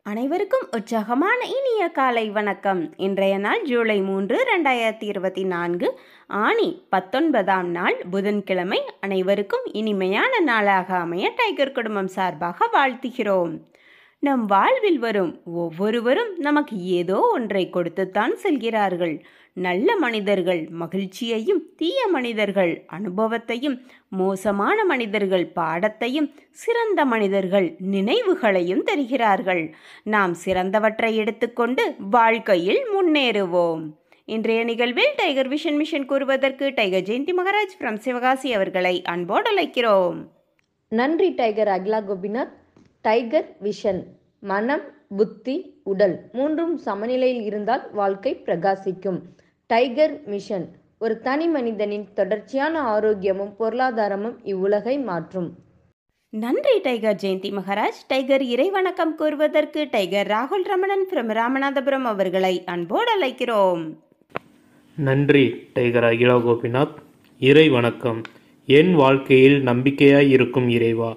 அனைவருக்கும் உற்சாகமான இனிய காலை வணக்கம். இன்றைய நாள் ஜூலை 3, 2024 ஆனி 19ஆம் நாள் புதன்கிழமை. அனைவருக்கும் இனிமையான நாளாக அமைய டைகர் குடும்பம் சார்பாக வாழ்த்துகிறோம். நம் வாழ்வில் வரும் ஒவ்வொருவரும் நமக்கு ஏதோ ஒன்றை கொடுத்துத்தான் செல்கிறார்கள். நல்ல மனிதர்கள் மகிழ்ச்சியையும், தீய மனிதர்கள் அனுபவத்தையும், மோசமான மனிதர்கள் பாடத்தையும், சிறந்த மனிதர்கள் நினைவுகளையும் தருகிறார்கள். நாம் சிறந்தவற்றை எடுத்துக்கொண்டு வாழ்க்கையில் முன்னேறுவோம். இன்றைய நிகழ்வில் டைகர் விஷன் மிஷன் கூறுவதற்கு டைகர் ஜெயந்தி மகாராஜ் ஃப்ரம் சிவகாசி அவர்களை அன்போடு அழைக்கிறோம். நன்றி tiger Akila Gopinath. Tiger vision மனம், புத்தி, உடல் மூன்றும் சமநிலையில் இருந்தால் வாழ்க்கை பிரகாசிக்கும். டைகர் மிஷன் ஒரு தனி மனிதனின் தொடர்ச்சியான ஆரோக்கியமும் பொருளாதாரமும் இவ்வுலகை மாற்றும். நன்றி டைகர் ஜெயந்தி மகாராஜ். டைகர் இறை வணக்கம் கூறுவதற்கு டைகர் ராகுல் ரமணன் ஃப்ரம் ராமநாதபுரம் அவர்களை அன்போடு அழைக்கிறோம். நன்றி டைகர் அகிலா கோபிநாத். இறை வணக்கம். என் வாழ்க்கையில் நம்பிக்கையாய் இருக்கும் இறைவா,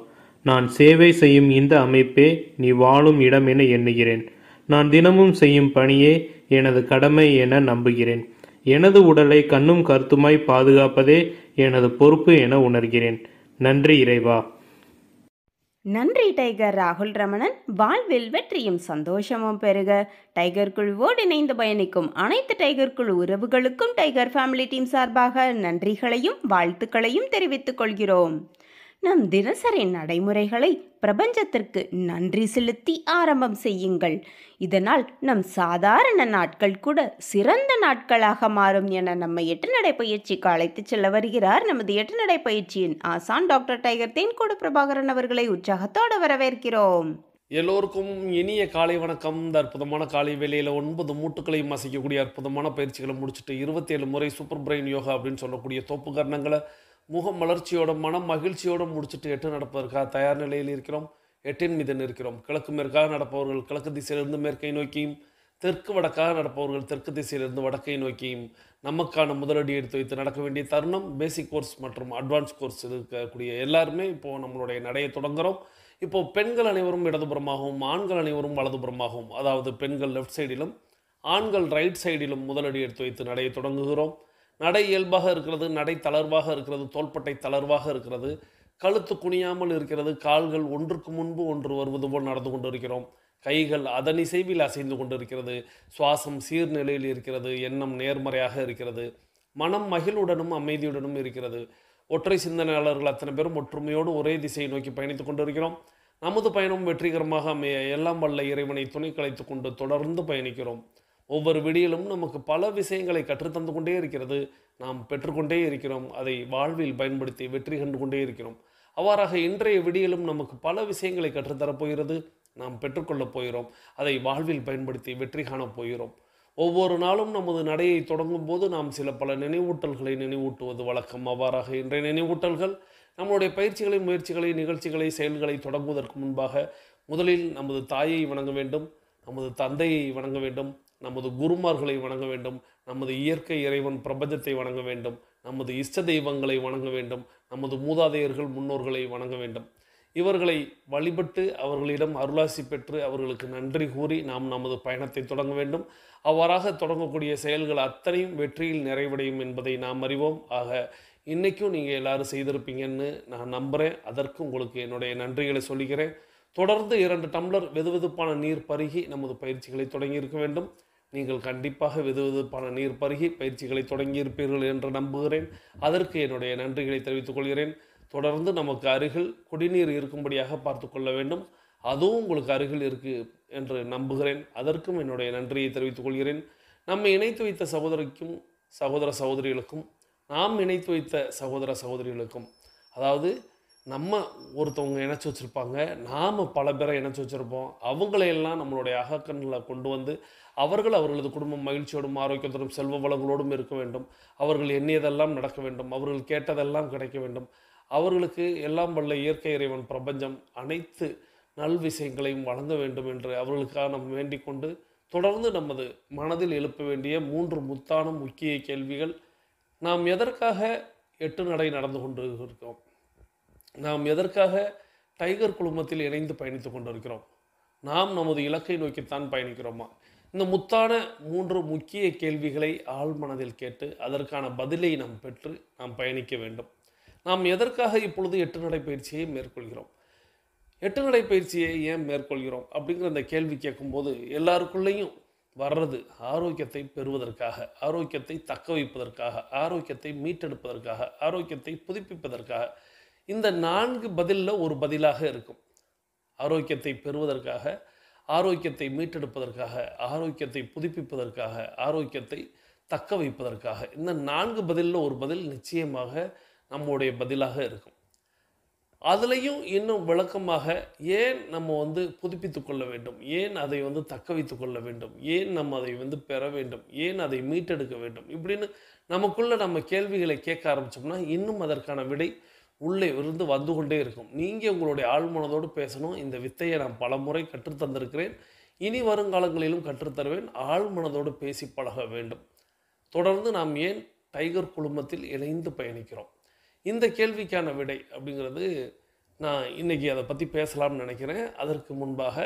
நான் சேவை செய்யும் இந்த அமைப்பே நீ வாழும் இடம் என எண்ணுகிறேன். நான் தினமும் செய்யும் பணியே எனது கடமை என நம்புகிறேன். எனது உடலை கண்ணும் கருத்துமாய் பாதுகாப்பதே எனது பொறுப்பு என உணர்கிறேன். நன்றி இறைவா. நன்றி டைகர் ராகுல் ரமணன். வாழ்வில் வெற்றியும் சந்தோஷமும் பெருக. டைகர் குழுவோடு இணைந்து பயணிக்கும் அனைத்து டைகர் குழு உறவுகளுக்கும் டைகர் ஃபேமிலி டீம் சார்பாக நன்றிகளையும் வாழ்த்துக்களையும் தெரிவித்துக் கொள்கிறோம். நம் தினசரி நடைமுறைகளை பிரபஞ்சத்திற்கு நன்றி செலுத்தி ஆரம்பம் செய்யுங்கள். இதனால் நம் சாதாரண நாட்கள் கூட சிறந்த நாட்களாக மாறும் என நம்ம 8 நடை பயிற்சிக்கு அழைத்து செல்ல வருகிறார் நமது 8 நடை பயிற்சியின் ஆசான் டாக்டர் டைகர் தேன்கோடு பிரபாகரன் அவர்களை உற்சாகத்தோடு வரவேற்கிறோம். எல்லோருக்கும் இனிய காலை வணக்கம். இந்த அற்புதமான காலை வேளையில் 9 மூட்டுக்களையும் அசைக்கக்கூடிய அற்புதமான பயிற்சிகளை முடிச்சுட்டு 27 முறை சூப்பர் பிரெயின் யோகா அப்படின்னு சொல்லக்கூடிய தோப்பு கரணங்களை முகம் மலர்ச்சியோட மனம் மகிழ்ச்சியோடு முடிச்சுட்டு 8 நடப்பதற்காக தயார் நிலையில் இருக்கிறோம். 8 மீது இருக்கிறோம். கிழக்கு மேற்காக நடப்பவர்கள் கிழக்கு திசையிலிருந்து மேற்கை நோக்கியும், தெற்கு வடக்காக நடப்பவர்கள் தெற்கு திசையிலிருந்து வடக்கை நோக்கியும் நமக்கான முதலடி எடுத்து வைத்து நடக்க வேண்டிய தருணம். பேசிக் கோர்ஸ் மற்றும் அட்வான்ஸ் கோர்ஸ் இருக்கக்கூடிய எல்லாருமே இப்போது நம்மளுடைய நடையை தொடங்குகிறோம். இப்போது பெண்கள் அனைவரும் இடதுபுறமாகவும் ஆண்கள் அனைவரும் வலதுபுறமாகவும், அதாவது பெண்கள் லெஃப்ட் சைடிலும் ஆண்கள் ரைட் சைடிலும் முதலடி எடுத்து வைத்து நடையை தொடங்குகிறோம். நடை இயல்பாக இருக்கிறது, நடை தளர்வாக இருக்கிறது, தோள்பட்டை தளர்வாக இருக்கிறது, கழுத்து குனியாமல் இருக்கிறது, கால்கள் ஒன்றுக்கு முன்பு ஒன்று வருவது போல் நடந்து கொண்டு இருக்கிறோம். கைகள் அதனிசைவில் அசைந்து கொண்டு இருக்கிறது. சுவாசம் சீர்நிலையில் இருக்கிறது. எண்ணம் நேர்மறையாக இருக்கிறது. மனம் மகிழ்வுடனும் அமைதியுடனும் இருக்கிறது. ஒற்றை சிந்தனையாளர்கள் அத்தனை பேரும் ஒற்றுமையோடு ஒரே திசையை நோக்கி பயணித்துக் கொண்டு இருக்கிறோம். நமது பயணம் வெற்றிகரமாக அமைய எல்லாம் வல்ல இறைவனை துணை கலைத்து கொண்டு தொடர்ந்து பயணிக்கிறோம். ஒவ்வொரு விடியிலும் நமக்கு பல விஷயங்களை கற்றுத்தந்து கொண்டே இருக்கிறது. நாம் பெற்றுக்கொண்டே இருக்கிறோம். அதை வாழ்வில் பயன்படுத்தி வெற்றி கண்டு கொண்டே இருக்கிறோம். அவ்வாறாக இன்றைய விடியிலும் நமக்கு பல விஷயங்களை கற்றுத்தரப்போகிறது. நாம் பெற்றுக்கொள்ளப் போகிறோம். அதை வாழ்வில் பயன்படுத்தி வெற்றி காணப் போகிறோம். ஒவ்வொரு நாளும் நமது நடையை தொடங்கும் போது நாம் பல நினைவூட்டல்களை நினைவூட்டுவது வழக்கம். அவ்வாறாக இன்றைய நினைவூட்டல்கள் நம்முடைய பயிற்சிகளை, முயற்சிகளை, நிகழ்ச்சிகளை, செயல்களை தொடங்குவதற்கு முன்பாக முதலில் நமது தாயை வணங்க வேண்டும், நமது தந்தையை வணங்க வேண்டும், நமது குருமார்களை வணங்க வேண்டும், நமது இயற்கை இறைவன் பிரபஞ்சத்தை வணங்க வேண்டும், நமது இஷ்ட தெய்வங்களை வணங்க வேண்டும், நமது மூதாதையர்கள் முன்னோர்களை வணங்க வேண்டும். இவர்களை வழிபட்டு அவர்களிடம் அருளாசி பெற்று அவர்களுக்கு நன்றி கூறி நாம் நமது பயணத்தை தொடங்க வேண்டும். அவ்வாறாக தொடங்கக்கூடிய செயல்கள் அத்தனையும் வெற்றியில் நிறைவடையும் என்பதை நாம் அறிவோம். ஆக இன்றைக்கும் நீங்கள் எல்லாரும் செய்திருப்பீங்கன்னு நான் நம்புகிறேன். அதற்கு உங்களுக்கு என்னுடைய நன்றிகளை சொல்லிக்கிறேன். தொடர்ந்து 2 டம்ளர் வெதுவெதுப்பான நீர் பருகி நமது பயிற்சிகளை தொடங்கியிருக்க வேண்டும். நீங்கள் கண்டிப்பாக வெதுவெதுப்பான நீர் பருகி பயிற்சிகளை தொடங்கியிருப்பீர்கள் என்று நம்புகிறேன். அதற்கு என்னுடைய நன்றிகளை தெரிவித்துக் கொள்கிறேன். தொடர்ந்து நமக்கு அருகில் குடிநீர் இருக்கும்படியாக பார்த்து கொள்ள வேண்டும். அதுவும் உங்களுக்கு அருகில் இருக்குது என்று நம்புகிறேன். அதற்கும் என்னுடைய நன்றியை தெரிவித்துக் கொள்கிறேன். நம்மை இணைத்து வைத்த சகோதரிக்கும் சகோதர சகோதரிகளுக்கும், நாம் இணைத்து வைத்த சகோதர சகோதரிகளுக்கும், அதாவது நம்ம ஒருத்தவங்க இணைச்சி வச்சுருப்பாங்க, நாம் பல பேரை இணைச்சி வச்சுருப்போம். அவங்களையெல்லாம் நம்மளுடைய அகக்கண்ணில் கொண்டு வந்து அவர்களது குடும்பம் மகிழ்ச்சியோடும் ஆரோக்கியத்தோடும் செல்வ வளங்களோடும் இருக்க வேண்டும். அவர்கள் எண்ணியதெல்லாம் நடக்க வேண்டும். அவர்கள் கேட்டதெல்லாம் கிடைக்க வேண்டும். அவர்களுக்கு எல்லாம் வல்ல இயற்கை இறைவன் பிரபஞ்சம் அனைத்து நல் விஷயங்களையும் வழங்க வேண்டும் என்று அவர்களுக்காக நாம் வேண்டிக் கொண்டு தொடர்ந்து நமது மனதில் எழுப்ப வேண்டிய 3 முத்தான முக்கிய கேள்விகள். நாம் எதற்காக 8 நடை நடந்து கொண்டு இருக்கிறோம்? நாம் எதற்காக டைகர் குழுமத்தில் இணைந்து பயணித்து கொண்டிருக்கிறோம்? நாம் நமது இலக்கை நோக்கித்தான் பயணிக்கிறோமா? இந்த முத்தான 3 முக்கிய கேள்விகளை ஆழ்மனதில் கேட்டு அதற்கான பதிலை நாம் பெற்று நாம் பயணிக்க வேண்டும். நாம் எதற்காக இப்பொழுது 8 நடை பயிற்சியை மேற்கொள்கிறோம்? 8 நடை பயிற்சியை ஏன் மேற்கொள்கிறோம் அப்படிங்கிற அந்த கேள்வி கேட்கும்போது எல்லாருக்குள்ளேயும் வர்றது ஆரோக்கியத்தை பெறுவதற்காக, ஆரோக்கியத்தை தக்க வைப்பதற்காக, ஆரோக்கியத்தை மீட்டெடுப்பதற்காக, ஆரோக்கியத்தை புதுப்பிப்பதற்காக. இந்த 4 பதிலில் ஒரு பதிலாக இருக்கும். ஆரோக்கியத்தை பெறுவதற்காக, ஆரோக்கியத்தை மீட்டெடுப்பதற்காக, ஆரோக்கியத்தை புதுப்பிப்பதற்காக, ஆரோக்கியத்தை தக்க வைப்பதற்காக. இந்த 4 பதிலில் ஒரு பதில் நிச்சயமாக நம்முடைய பதிலாக இருக்கும். அதுலேயும் இன்னும் விளக்கமாக ஏன் நம்ம புதுப்பித்து கொள்ள வேண்டும், ஏன் அதை தக்க வைத்து கொள்ள வேண்டும், ஏன் நம்ம அதை பெற வேண்டும், ஏன் அதை மீட்டெடுக்க வேண்டும், இப்படின்னு நமக்குள்ள நம்ம கேள்விகளை கேட்க ஆரம்பித்தோம்னா இன்னும் அதற்கான விடை உள்ளே இருந்து வந்து கொண்டே இருக்கும். நீங்கள் உங்களுடைய ஆழ்மனதோடு பேசணும். இந்த வித்தையை நான் பல முறை கற்றுத்தந்திருக்கிறேன், இனி வருங்காலங்களிலும் கற்றுத்தருவேன். ஆழ்மனதோடு பேசி பழக வேண்டும். தொடர்ந்து நாம் ஏன் டைகர் குழுமத்தில் இணைந்து பயணிக்கிறோம்? இந்த கேள்விக்கான விடை அப்படிங்கிறது நான் இன்றைக்கி அதை பற்றி பேசலாம்னு நினைக்கிறேன். அதற்கு முன்பாக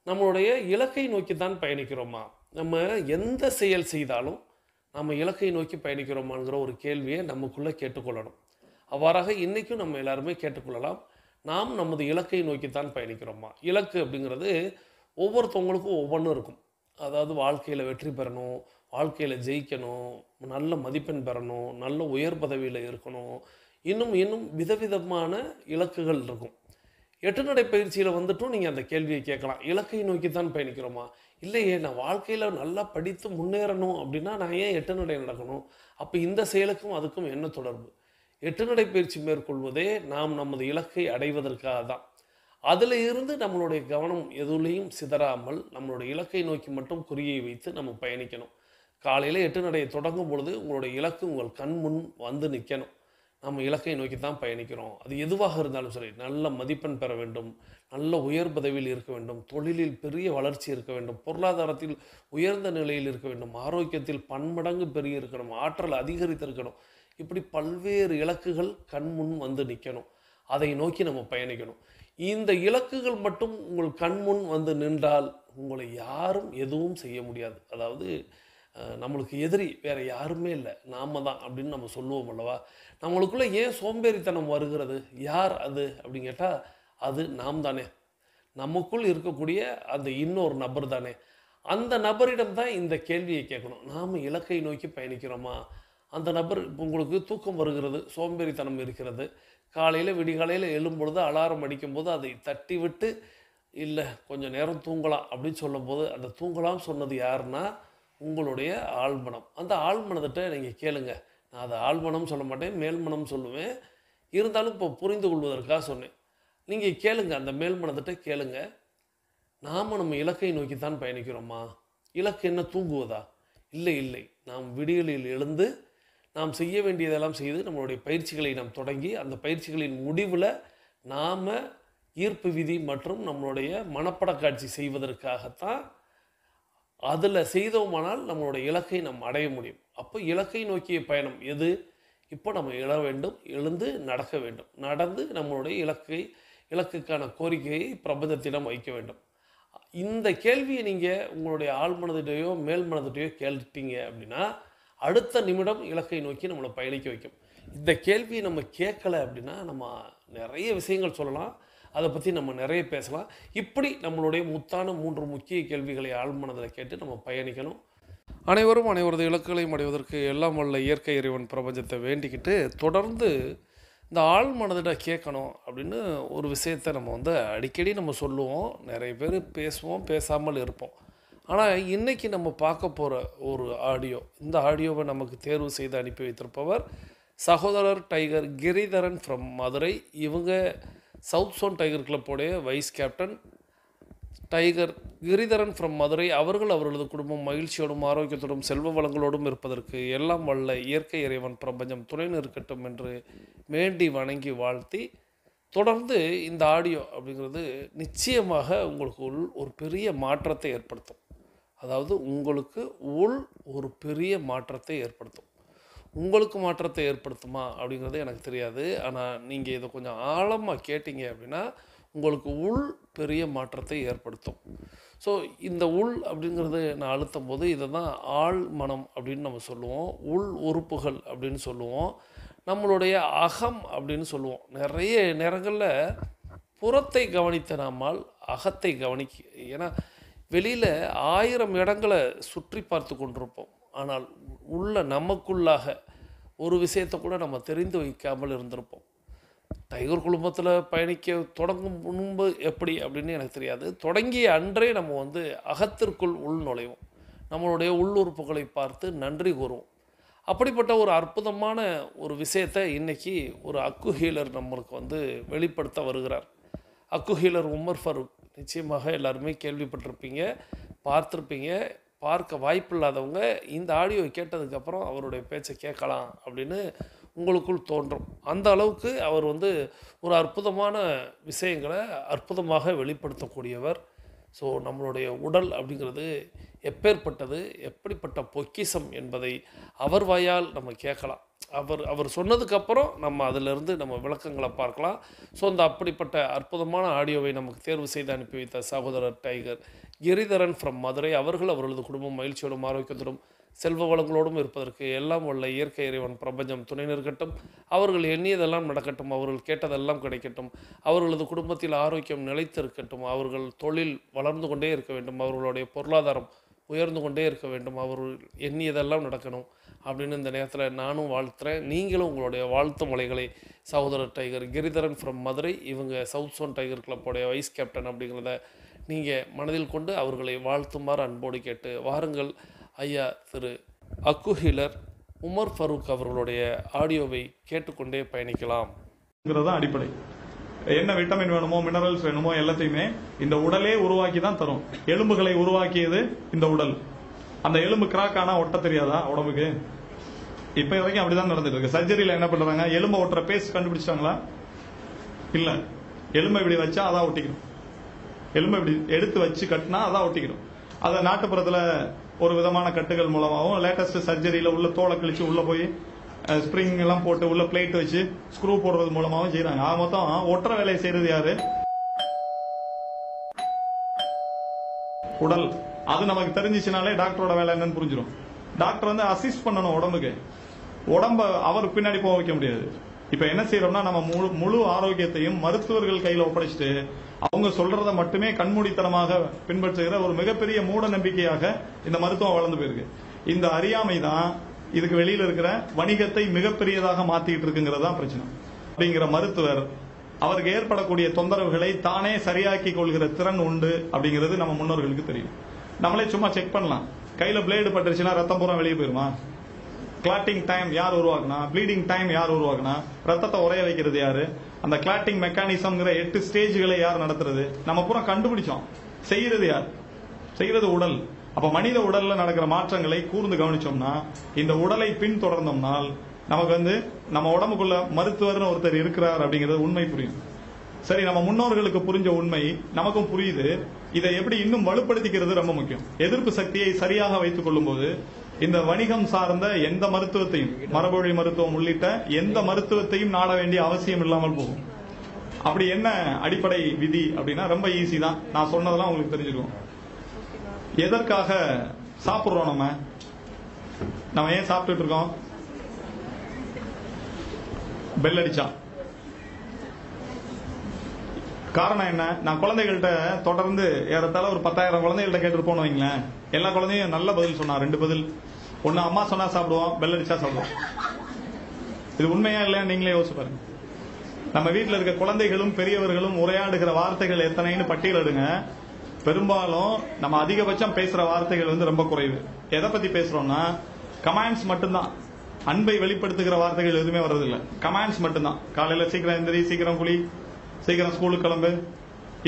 நம்மளுடைய இலக்கை நோக்கி தான் பயணிக்கிறோமா? நம்ம எந்த செயல் செய்தாலும் நம்ம இலக்கை நோக்கி பயணிக்கிறோமாங்கிற ஒரு கேள்வியை நமக்குள்ளே கேட்டுக்கொள்ளணும். அவ்வாறாக இன்றைக்கும் நம்ம எல்லாருமே கேட்டுக்கொள்ளலாம். நாம் நமது இலக்கை நோக்கி தான் பயணிக்கிறோமா? இலக்கு அப்படிங்கிறது ஒவ்வொருத்தவங்களுக்கும் ஒவ்வொன்றும் இருக்கும். அதாவது வாழ்க்கையில் வெற்றி பெறணும், வாழ்க்கையில் ஜெயிக்கணும், நல்ல மதிப்பெண் பெறணும், நல்ல உயர் பதவியில் இருக்கணும், இன்னும் விதவிதமான இலக்குகள் இருக்கும். 8 நடை பயிற்சியில் நீங்கள் அந்த கேள்வியை கேட்கலாம். இலக்கை நோக்கி தான் பயணிக்கிறோமா? இல்லையே, நான் வாழ்க்கையில் நல்லா படித்து முன்னேறணும் அப்படின்னா நான் ஏன் 8 நடை நடக்கணும்? அப்போ இந்த செயலுக்கும் அதுக்கும் என்ன தொடர்பு? 8 நடை பயிற்சி மேற்கொள்வதே நாம் நமது இலக்கை அடைவதற்காக தான். அதில் இருந்து நம்மளுடைய கவனம் எதுலேயும் சிதறாமல் நம்மளுடைய இலக்கை நோக்கி மட்டும் குறியை வைத்து நம்ம பயணிக்கணும். காலையில் 8 நடையை தொடங்கும் பொழுது உங்களுடைய இலக்கு உங்கள் கண் முன் வந்து நிற்கணும். நம்ம இலக்கை நோக்கி தான் பயணிக்கிறோம். அது எதுவாக இருந்தாலும் சரி, நல்ல மதிப்பெண் பெற வேண்டும், நல்ல உயர் பதவியில் இருக்க வேண்டும், தொழிலில் பெரிய வளர்ச்சி இருக்க வேண்டும், பொருளாதாரத்தில் உயர்ந்த நிலையில் இருக்க வேண்டும், ஆரோக்கியத்தில் பன்மடங்கு பெரிய இருக்கணும், ஆற்றல் அதிகரித்திருக்கணும். இப்படி பல்வேறு இலக்குகள் கண் முன் வந்து நிற்கணும். அதை நோக்கி நம்ம பயணிக்கணும். இந்த இலக்குகள் மட்டும் உங்கள் கண் முன் வந்து நின்றால் உங்களை யாரும் எதுவும் செய்ய முடியாது. அதாவது நம்மளுக்கு எதிரி வேறு யாருமே இல்லை, நாம தான் அப்படின்னு நம்ம சொல்லுவோம் அல்லவா? நம்மளுக்குள்ளே ஏன் சோம்பேறித்தனம் வருகிறது? யார் அது அப்படின்னு கேட்டால் அது நாம் தானே. நமக்குள் இருக்கக்கூடிய அந்த இன்னொரு நபர் தானே. அந்த நபரிடம் தான் இந்த கேள்வியை கேட்கணும். நாம் இலக்கை நோக்கி பயணிக்கிறோமா? அந்த நபர் உங்களுக்கு தூக்கம் வருகிறது, சோம்பேறித்தனம் இருக்கிறது, காலையில் விடிகாலையில் எழும்பொழுது அலாரம் அடிக்கும்போது அதை தட்டி விட்டு இல்லை கொஞ்சம் நேரம் தூங்கலாம் அப்படின்னு சொல்லும்போது அந்த தூங்கலாம் சொன்னது யாருன்னா உங்களுடைய ஆழ்மனம். அந்த ஆழ்மனத்திட்ட நீங்கள் கேளுங்க. நான் அதை ஆழ்மனம் சொல்ல மாட்டேன், மேல்மனம் சொல்லுவேன். இருந்தாலும் இப்போ புரிந்து கொள்வதற்காக சொன்னேன். நீங்கள் கேளுங்க, அந்த மேல்மனத்திட்ட கேளுங்க. நம்ம இலக்கை நோக்கி தான் பயணிக்கிறோமா? இலக்கு என்ன, தூங்குவதா? இல்லை. நாம் விடியலில் எழுந்து நாம் செய்ய வேண்டியதெல்லாம் செய்து நம்மளுடைய பயிற்சிகளை நாம் தொடங்கி அந்த பயிற்சிகளின் முடிவில் நாம் ஈர்ப்பு விதி மற்றும் நம்மளுடைய மனப்படக்காட்சி செய்வதற்காகத்தான். அதில் செய்தோமானால் நம்மளுடைய இலக்கை நாம் அடைய முடியும். அப்போ இலக்கை நோக்கிய பயணம் எது? இப்போ நம்ம எழுந்து நடக்க வேண்டும். நடந்து நம்மளுடைய இலக்குக்கான கோரிக்கையை பிரபஞ்சத்திடம் வைக்க வேண்டும். இந்த கேள்வியை நீங்கள் உங்களுடைய ஆழ்மனதிடையோ மேல்மனதிடையோ கேட்டீங்க அப்படின்னா அடுத்த நிமிடம் இலக்கை நோக்கி நம்மளை பயணிக்க வைக்கும். இந்த கேள்வியை நம்ம கேட்கலை அப்படின்னா நம்ம நிறைய விஷயங்கள் சொல்லலாம், அதை பற்றி நம்ம நிறைய பேசலாம். இப்படி நம்மளுடைய முத்தான 3 முக்கிய கேள்விகளை ஆழ்மனதில் கேட்டு நம்ம பயணிக்கணும். அனைவரும் அனைவரது இலக்குகளையும் அடைவதற்கு எல்லாம் வல்ல இயற்கை இறைவன் பிரபஞ்சத்தை வேண்டிக்கிட்டு தொடர்ந்து இந்த ஆழ்மனதிட கேட்கணும் அப்படின்னு ஒரு விஷயத்தை நம்ம அடிக்கடி நம்ம சொல்லுவோம். நிறைய பேர் பேசுவோம், பேசாமல் இருப்போம். ஆனால் இன்றைக்கி நம்ம பார்க்க போகிற ஒரு ஆடியோ, இந்த ஆடியோவை நமக்கு தேர்வு செய்து அனுப்பி வைத்திருப்பவர் சகோதரர் டைகர் கிரிதரன் ஃப்ரம் மதுரை. இவங்க சவுத் சோன் டைகர் கிளப்போடைய vice captain. Tiger Giridharan from Madurai அவர்கள் அவர்களது குடும்பம் மகிழ்ச்சியோடும் ஆரோக்கியத்தோடும் செல்வ வளங்களோடும் இருப்பதற்கு எல்லாம் வல்ல இயற்கை இறைவன் பிரபஞ்சம் துணை நிற்கட்டும் என்று வேண்டி வணங்கி வாழ்த்தி தொடர்ந்து இந்த ஆடியோ அப்படிங்கிறது நிச்சயமாக உங்களுக்கு ஒரு பெரிய மாற்றத்தை ஏற்படுத்தும். அதாவது உங்களுக்கு ஒரு பெரிய மாற்றத்தை ஏற்படுத்தும். உங்களுக்கு மாற்றத்தை ஏற்படுத்துமா அப்படிங்கிறது எனக்கு தெரியாது. ஆனால் நீங்கள் இதை கொஞ்சம் ஆழமாக கேட்டீங்க அப்படின்னா உங்களுக்கு உள் பெரிய மாற்றத்தை ஏற்படுத்தும். ஸோ இந்த உள் அப்படிங்கிறது நான் அழுத்தும் போது இதை தான் ஆழ் மனம் அப்படின்னு நம்ம சொல்லுவோம், உள் உறுப்புகள் அப்படின்னு சொல்லுவோம், நம்மளுடைய அகம் அப்படின்னு சொல்லுவோம். நிறைய நேரங்களில் புறத்தை கவனித்த நம்மால் அகத்தை ஏன்னா வெளியில் 1000 இடங்களை சுற்றி பார்த்து கொண்டிருப்போம். ஆனால் உள்ள நமக்குள்ளாக ஒரு விஷயத்தை கூட நம்ம தெரிந்து வைக்காமல் இருந்திருப்போம். டைகர் குழுமத்தில் பயணிக்க தொடங்கும் முன்பு எப்படி அப்படின்னு எனக்கு தெரியாது. தொடங்கிய அன்றே நம்ம அகத்திற்குள் உள் நுழைவோம், நம்மளுடைய உள்ளுறுப்புகளை பார்த்து நன்றி கூறுவோம். அப்படிப்பட்ட ஒரு அற்புதமான ஒரு விஷயத்தை இன்றைக்கி ஒரு அக்கு ஹீலர் நம்மளுக்கு வெளிப்படுத்த வருகிறார். அக்கு ஹீலர் உமர் ஃபரூக். நிச்சயமாக எல்லாருமே கேள்விப்பட்டிருப்பீங்க, பார்த்துருப்பீங்க. பார்க்க வாய்ப்பில்லாதவங்க இந்த ஆடியோவை கேட்டதுக்கப்புறம் அவருடைய பேச்சை கேட்கலாம் அப்படின்னு உங்களுக்குள் தோன்றும். அந்த அளவுக்கு அவர் ஒரு அற்புதமான விஷயங்களை அற்புதமாக வெளிப்படுத்தக்கூடியவர். ஸோ நம்மளுடைய உடல் அப்படிங்கிறது எப்பேற்பட்டது, எப்படிப்பட்ட பொக்கிஷம் என்பதை அவர் வாயால் நம்ம கேட்கலாம். அவர் சொன்னதுக்கப்புறம் நம்ம அதிலிருந்து நம்ம விளக்கங்களை பார்க்கலாம். ஸோ அந்த அப்படிப்பட்ட அற்புதமான ஆடியோவை நமக்கு தேர்வு செய்து அனுப்பி வைத்த சகோதரர் டைகர் கிரிதரன் ஃப்ரம் மதுரை அவர்கள் அவர்களது குடும்பம் மகிழ்ச்சியோடும் ஆரோக்கியத்தோடும் செல்வ வளங்களோடும் இருப்பதற்கு எல்லாம் உள்ள இயற்கை இறைவன் பிரபஞ்சம் துணை நிற்கட்டும். அவர்கள் எண்ணியதெல்லாம் நடக்கட்டும், அவர்கள் கேட்டதெல்லாம் கிடைக்கட்டும், அவர்களது குடும்பத்தில் ஆரோக்கியம் நிலைத்திருக்கட்டும், அவர்கள் தொழில் வளர்ந்து கொண்டே இருக்க வேண்டும், அவர்களுடைய பொருளாதாரம் உயர்ந்து கொண்டே இருக்க வேண்டும், அவர்கள் எண்ணியதெல்லாம் நடக்கணும் அப்படின்னு இந்த நேரத்தில் நானும் வாழ்த்துறேன். நீங்களும் உங்களுடைய வாழ்த்து மலைகளை சகோதரர் டைகர் கிரிதரன் ஃப்ரம் மதுரை, இவங்க சவுத் சோன் டைகர் கிளப்போடைய வைஸ் கேப்டன் அப்படிங்கிறத நீங்கள் மனதில் கொண்டு அவர்களை வாழ்த்துமாறு அன்போடு கேட்டு வாருங்கள். ஐயா திரு அக்கு ஹீலர் உமர் ஃபரூக் அவர்களுடைய ஆடியோவை கேட்டுக்கொண்டே பயணிக்கலாம். அடிப்படை என்ன விட்டமின் வேணுமோ, மினரல்ஸ் வேணுமோ எல்லாத்தையுமே இந்த உடலே உருவாக்கி தான் தரும். எலும்புகளை உருவாக்கியது இந்த உடல். அந்த எலும்பு கிராக் ஆனா ஒட்ட தெரியாதா உடம்புக்கு? இப்ப வரைக்கும் அப்படிதான் நடந்துட்டு இருக்கு. சர்ஜரியில என்ன பண்றாங்க, எலும்பை ஒட்டுற பேஸ்ட் கண்டுபிடிச்சாங்களா? இல்ல. எலும்பை இப்படி வச்சா அதான் ஒட்டிக்கணும். எலும்பை இப்படி எடுத்து வச்சு கட்டினா அதான் ஒட்டிக்கணும். அதை நாட்டுப்புறத்துல ஒரு விதமான கட்டுகள் மூலமாகவும், லேட்டஸ்ட் சர்ஜரியில உள்ள தோலை கழிச்சு உள்ள போய் ஸ்பிரிங் எல்லாம் போட்டு உள்ள பிளேட் வச்சு ஸ்க்ரூ போடுறது மூலமாகவும் செய்யறாங்க. மொத்தம் ஒற்ற வேலையை செய்யறது யாரு? உடல். அது நமக்கு தெரிஞ்சிச்சுனாலே டாக்டரோட வேலை என்னன்னு புரிஞ்சிடும். டாக்டர் அசிஸ்ட் பண்ணணும் உடம்புக்கு. உடம்ப அவர் பின்னாடி போக வைக்க முடியாது. இப்ப என்ன செய்யறோம்னா, நம்ம முழு ஆரோக்கியத்தையும் மருத்துவர்கள் கையில ஒப்படைச்சிட்டு அவங்க சொல்றத மட்டுமே கண்மூடித்தனமாக பின்பற்றுகிற ஒரு மிகப்பெரிய மூட நம்பிக்கையாக இந்த மருத்துவம் வளர்ந்து போயிருக்கு. இந்த அறியாமை தான் இதுக்கு வெளியில இருக்கிற வணிகத்தை மிகப்பெரியதாக மாத்திட்டு இருக்குங்கிறதா பிரச்சனை. அப்படிங்கிற மருத்துவர் அவருக்கு ஏற்படக்கூடிய தொந்தரவுகளை தானே சரியாக்கி கொள்கிற திறன் உண்டு அப்படிங்கிறது நம்ம முன்னோர்களுக்கு தெரியும். நம்மளே சும்மா செக் பண்ணலாம். கையில பிளேடு பட்டுருச்சுன்னா ரத்தம் பூரா வெளியே போயிருமா? கிளாட்டிங் டைம் யார் உருவாக்குனா? ப்ளீடிங் டைம் யார் உருவாக்குனா? ரத்தத்தை உரைய வைக்கிறது யாரு? அந்த கிளாட்டிங் மெக்கானிசம்ங்கிற 8 ஸ்டேஜ்களை யார் நடத்துறது? நம்ம பூரா கண்டுபிடிச்சோம். செய்யறது யார்? செய்யறது உடல். அப்ப மனித உடல்ல நடக்கிற மாற்றங்களை கூர்ந்து கவனிச்சோம்னா, இந்த உடலை பின் தொடர்ந்தோம்னால் நமக்கு நம்ம உடம்புக்குள்ள மருத்துவர்னு ஒருத்தர் இருக்கிறார் அப்படிங்கிறது உண்மை புரியும். சரி, நம்ம முன்னோர்களுக்கு புரிஞ்ச உண்மை நமக்கும் புரியுது. இதை எப்படி இன்னும் வலுப்படுத்திக்கிறது ரொம்ப முக்கியம். எதிர்ப்பு சக்தியை சரியாக வைத்துக் கொள்ளும் போது இந்த வணிகம் சார்ந்த எந்த மருத்துவத்தையும், மரபொழி மருத்துவம் உள்ளிட்ட எந்த மருத்துவத்தையும் நாட வேண்டிய அவசியம் இல்லாமல் போகும். அப்படி என்ன அடிப்படை விதி அப்படின்னா ரொம்ப ஈஸி தான். நான் சொன்னதெல்லாம் உங்களுக்கு தெரிஞ்சிருக்கும். எதற்காக சாப்பிடுறோம்? நம்ம ஏன் சாப்பிட்டு இருக்கோம்? பெல் அடிச்சா. காரணம் என்ன? நான் குழந்தைகள்கிட்ட தொடர்ந்து ஏறத்தாழ ஒரு 10,000 குழந்தைகள்ட்ட கேட்டுருப்போம் வைங்களேன். எல்லா குழந்தையும் நல்ல பதில் சொன்னா. 2 பதில். ஒன்னு அம்மா சொன்னா சாப்பிடுவோம், பெல் அடிச்சா சாப்பிடுவோம். இது உண்மையா இல்லையா நீங்களே யோசிச்சு பாருங்க. நம்ம வீட்டில் இருக்க குழந்தைகளும் பெரியவர்களும் உரையாடுகிற வார்த்தைகள் எத்தனைன்னு பட்டியலிடுங்க. பெரும்பாலும் நம்ம அதிகபட்சம் பேசுற வார்த்தைகள் ரொம்ப குறைவு. எதை பத்தி பேசுறோம்னா கமாண்ட்ஸ் மட்டும்தான். அன்பை வெளிப்படுத்துகிற வார்த்தைகள் எதுவுமே வர்றதில்லை. கமாண்ட்ஸ் மட்டும்தான். காலையில சீக்கிரம் எந்திரி, சீக்கிரம் குளி, சீக்கிரம் ஸ்கூலுக்கு கிளம்பு,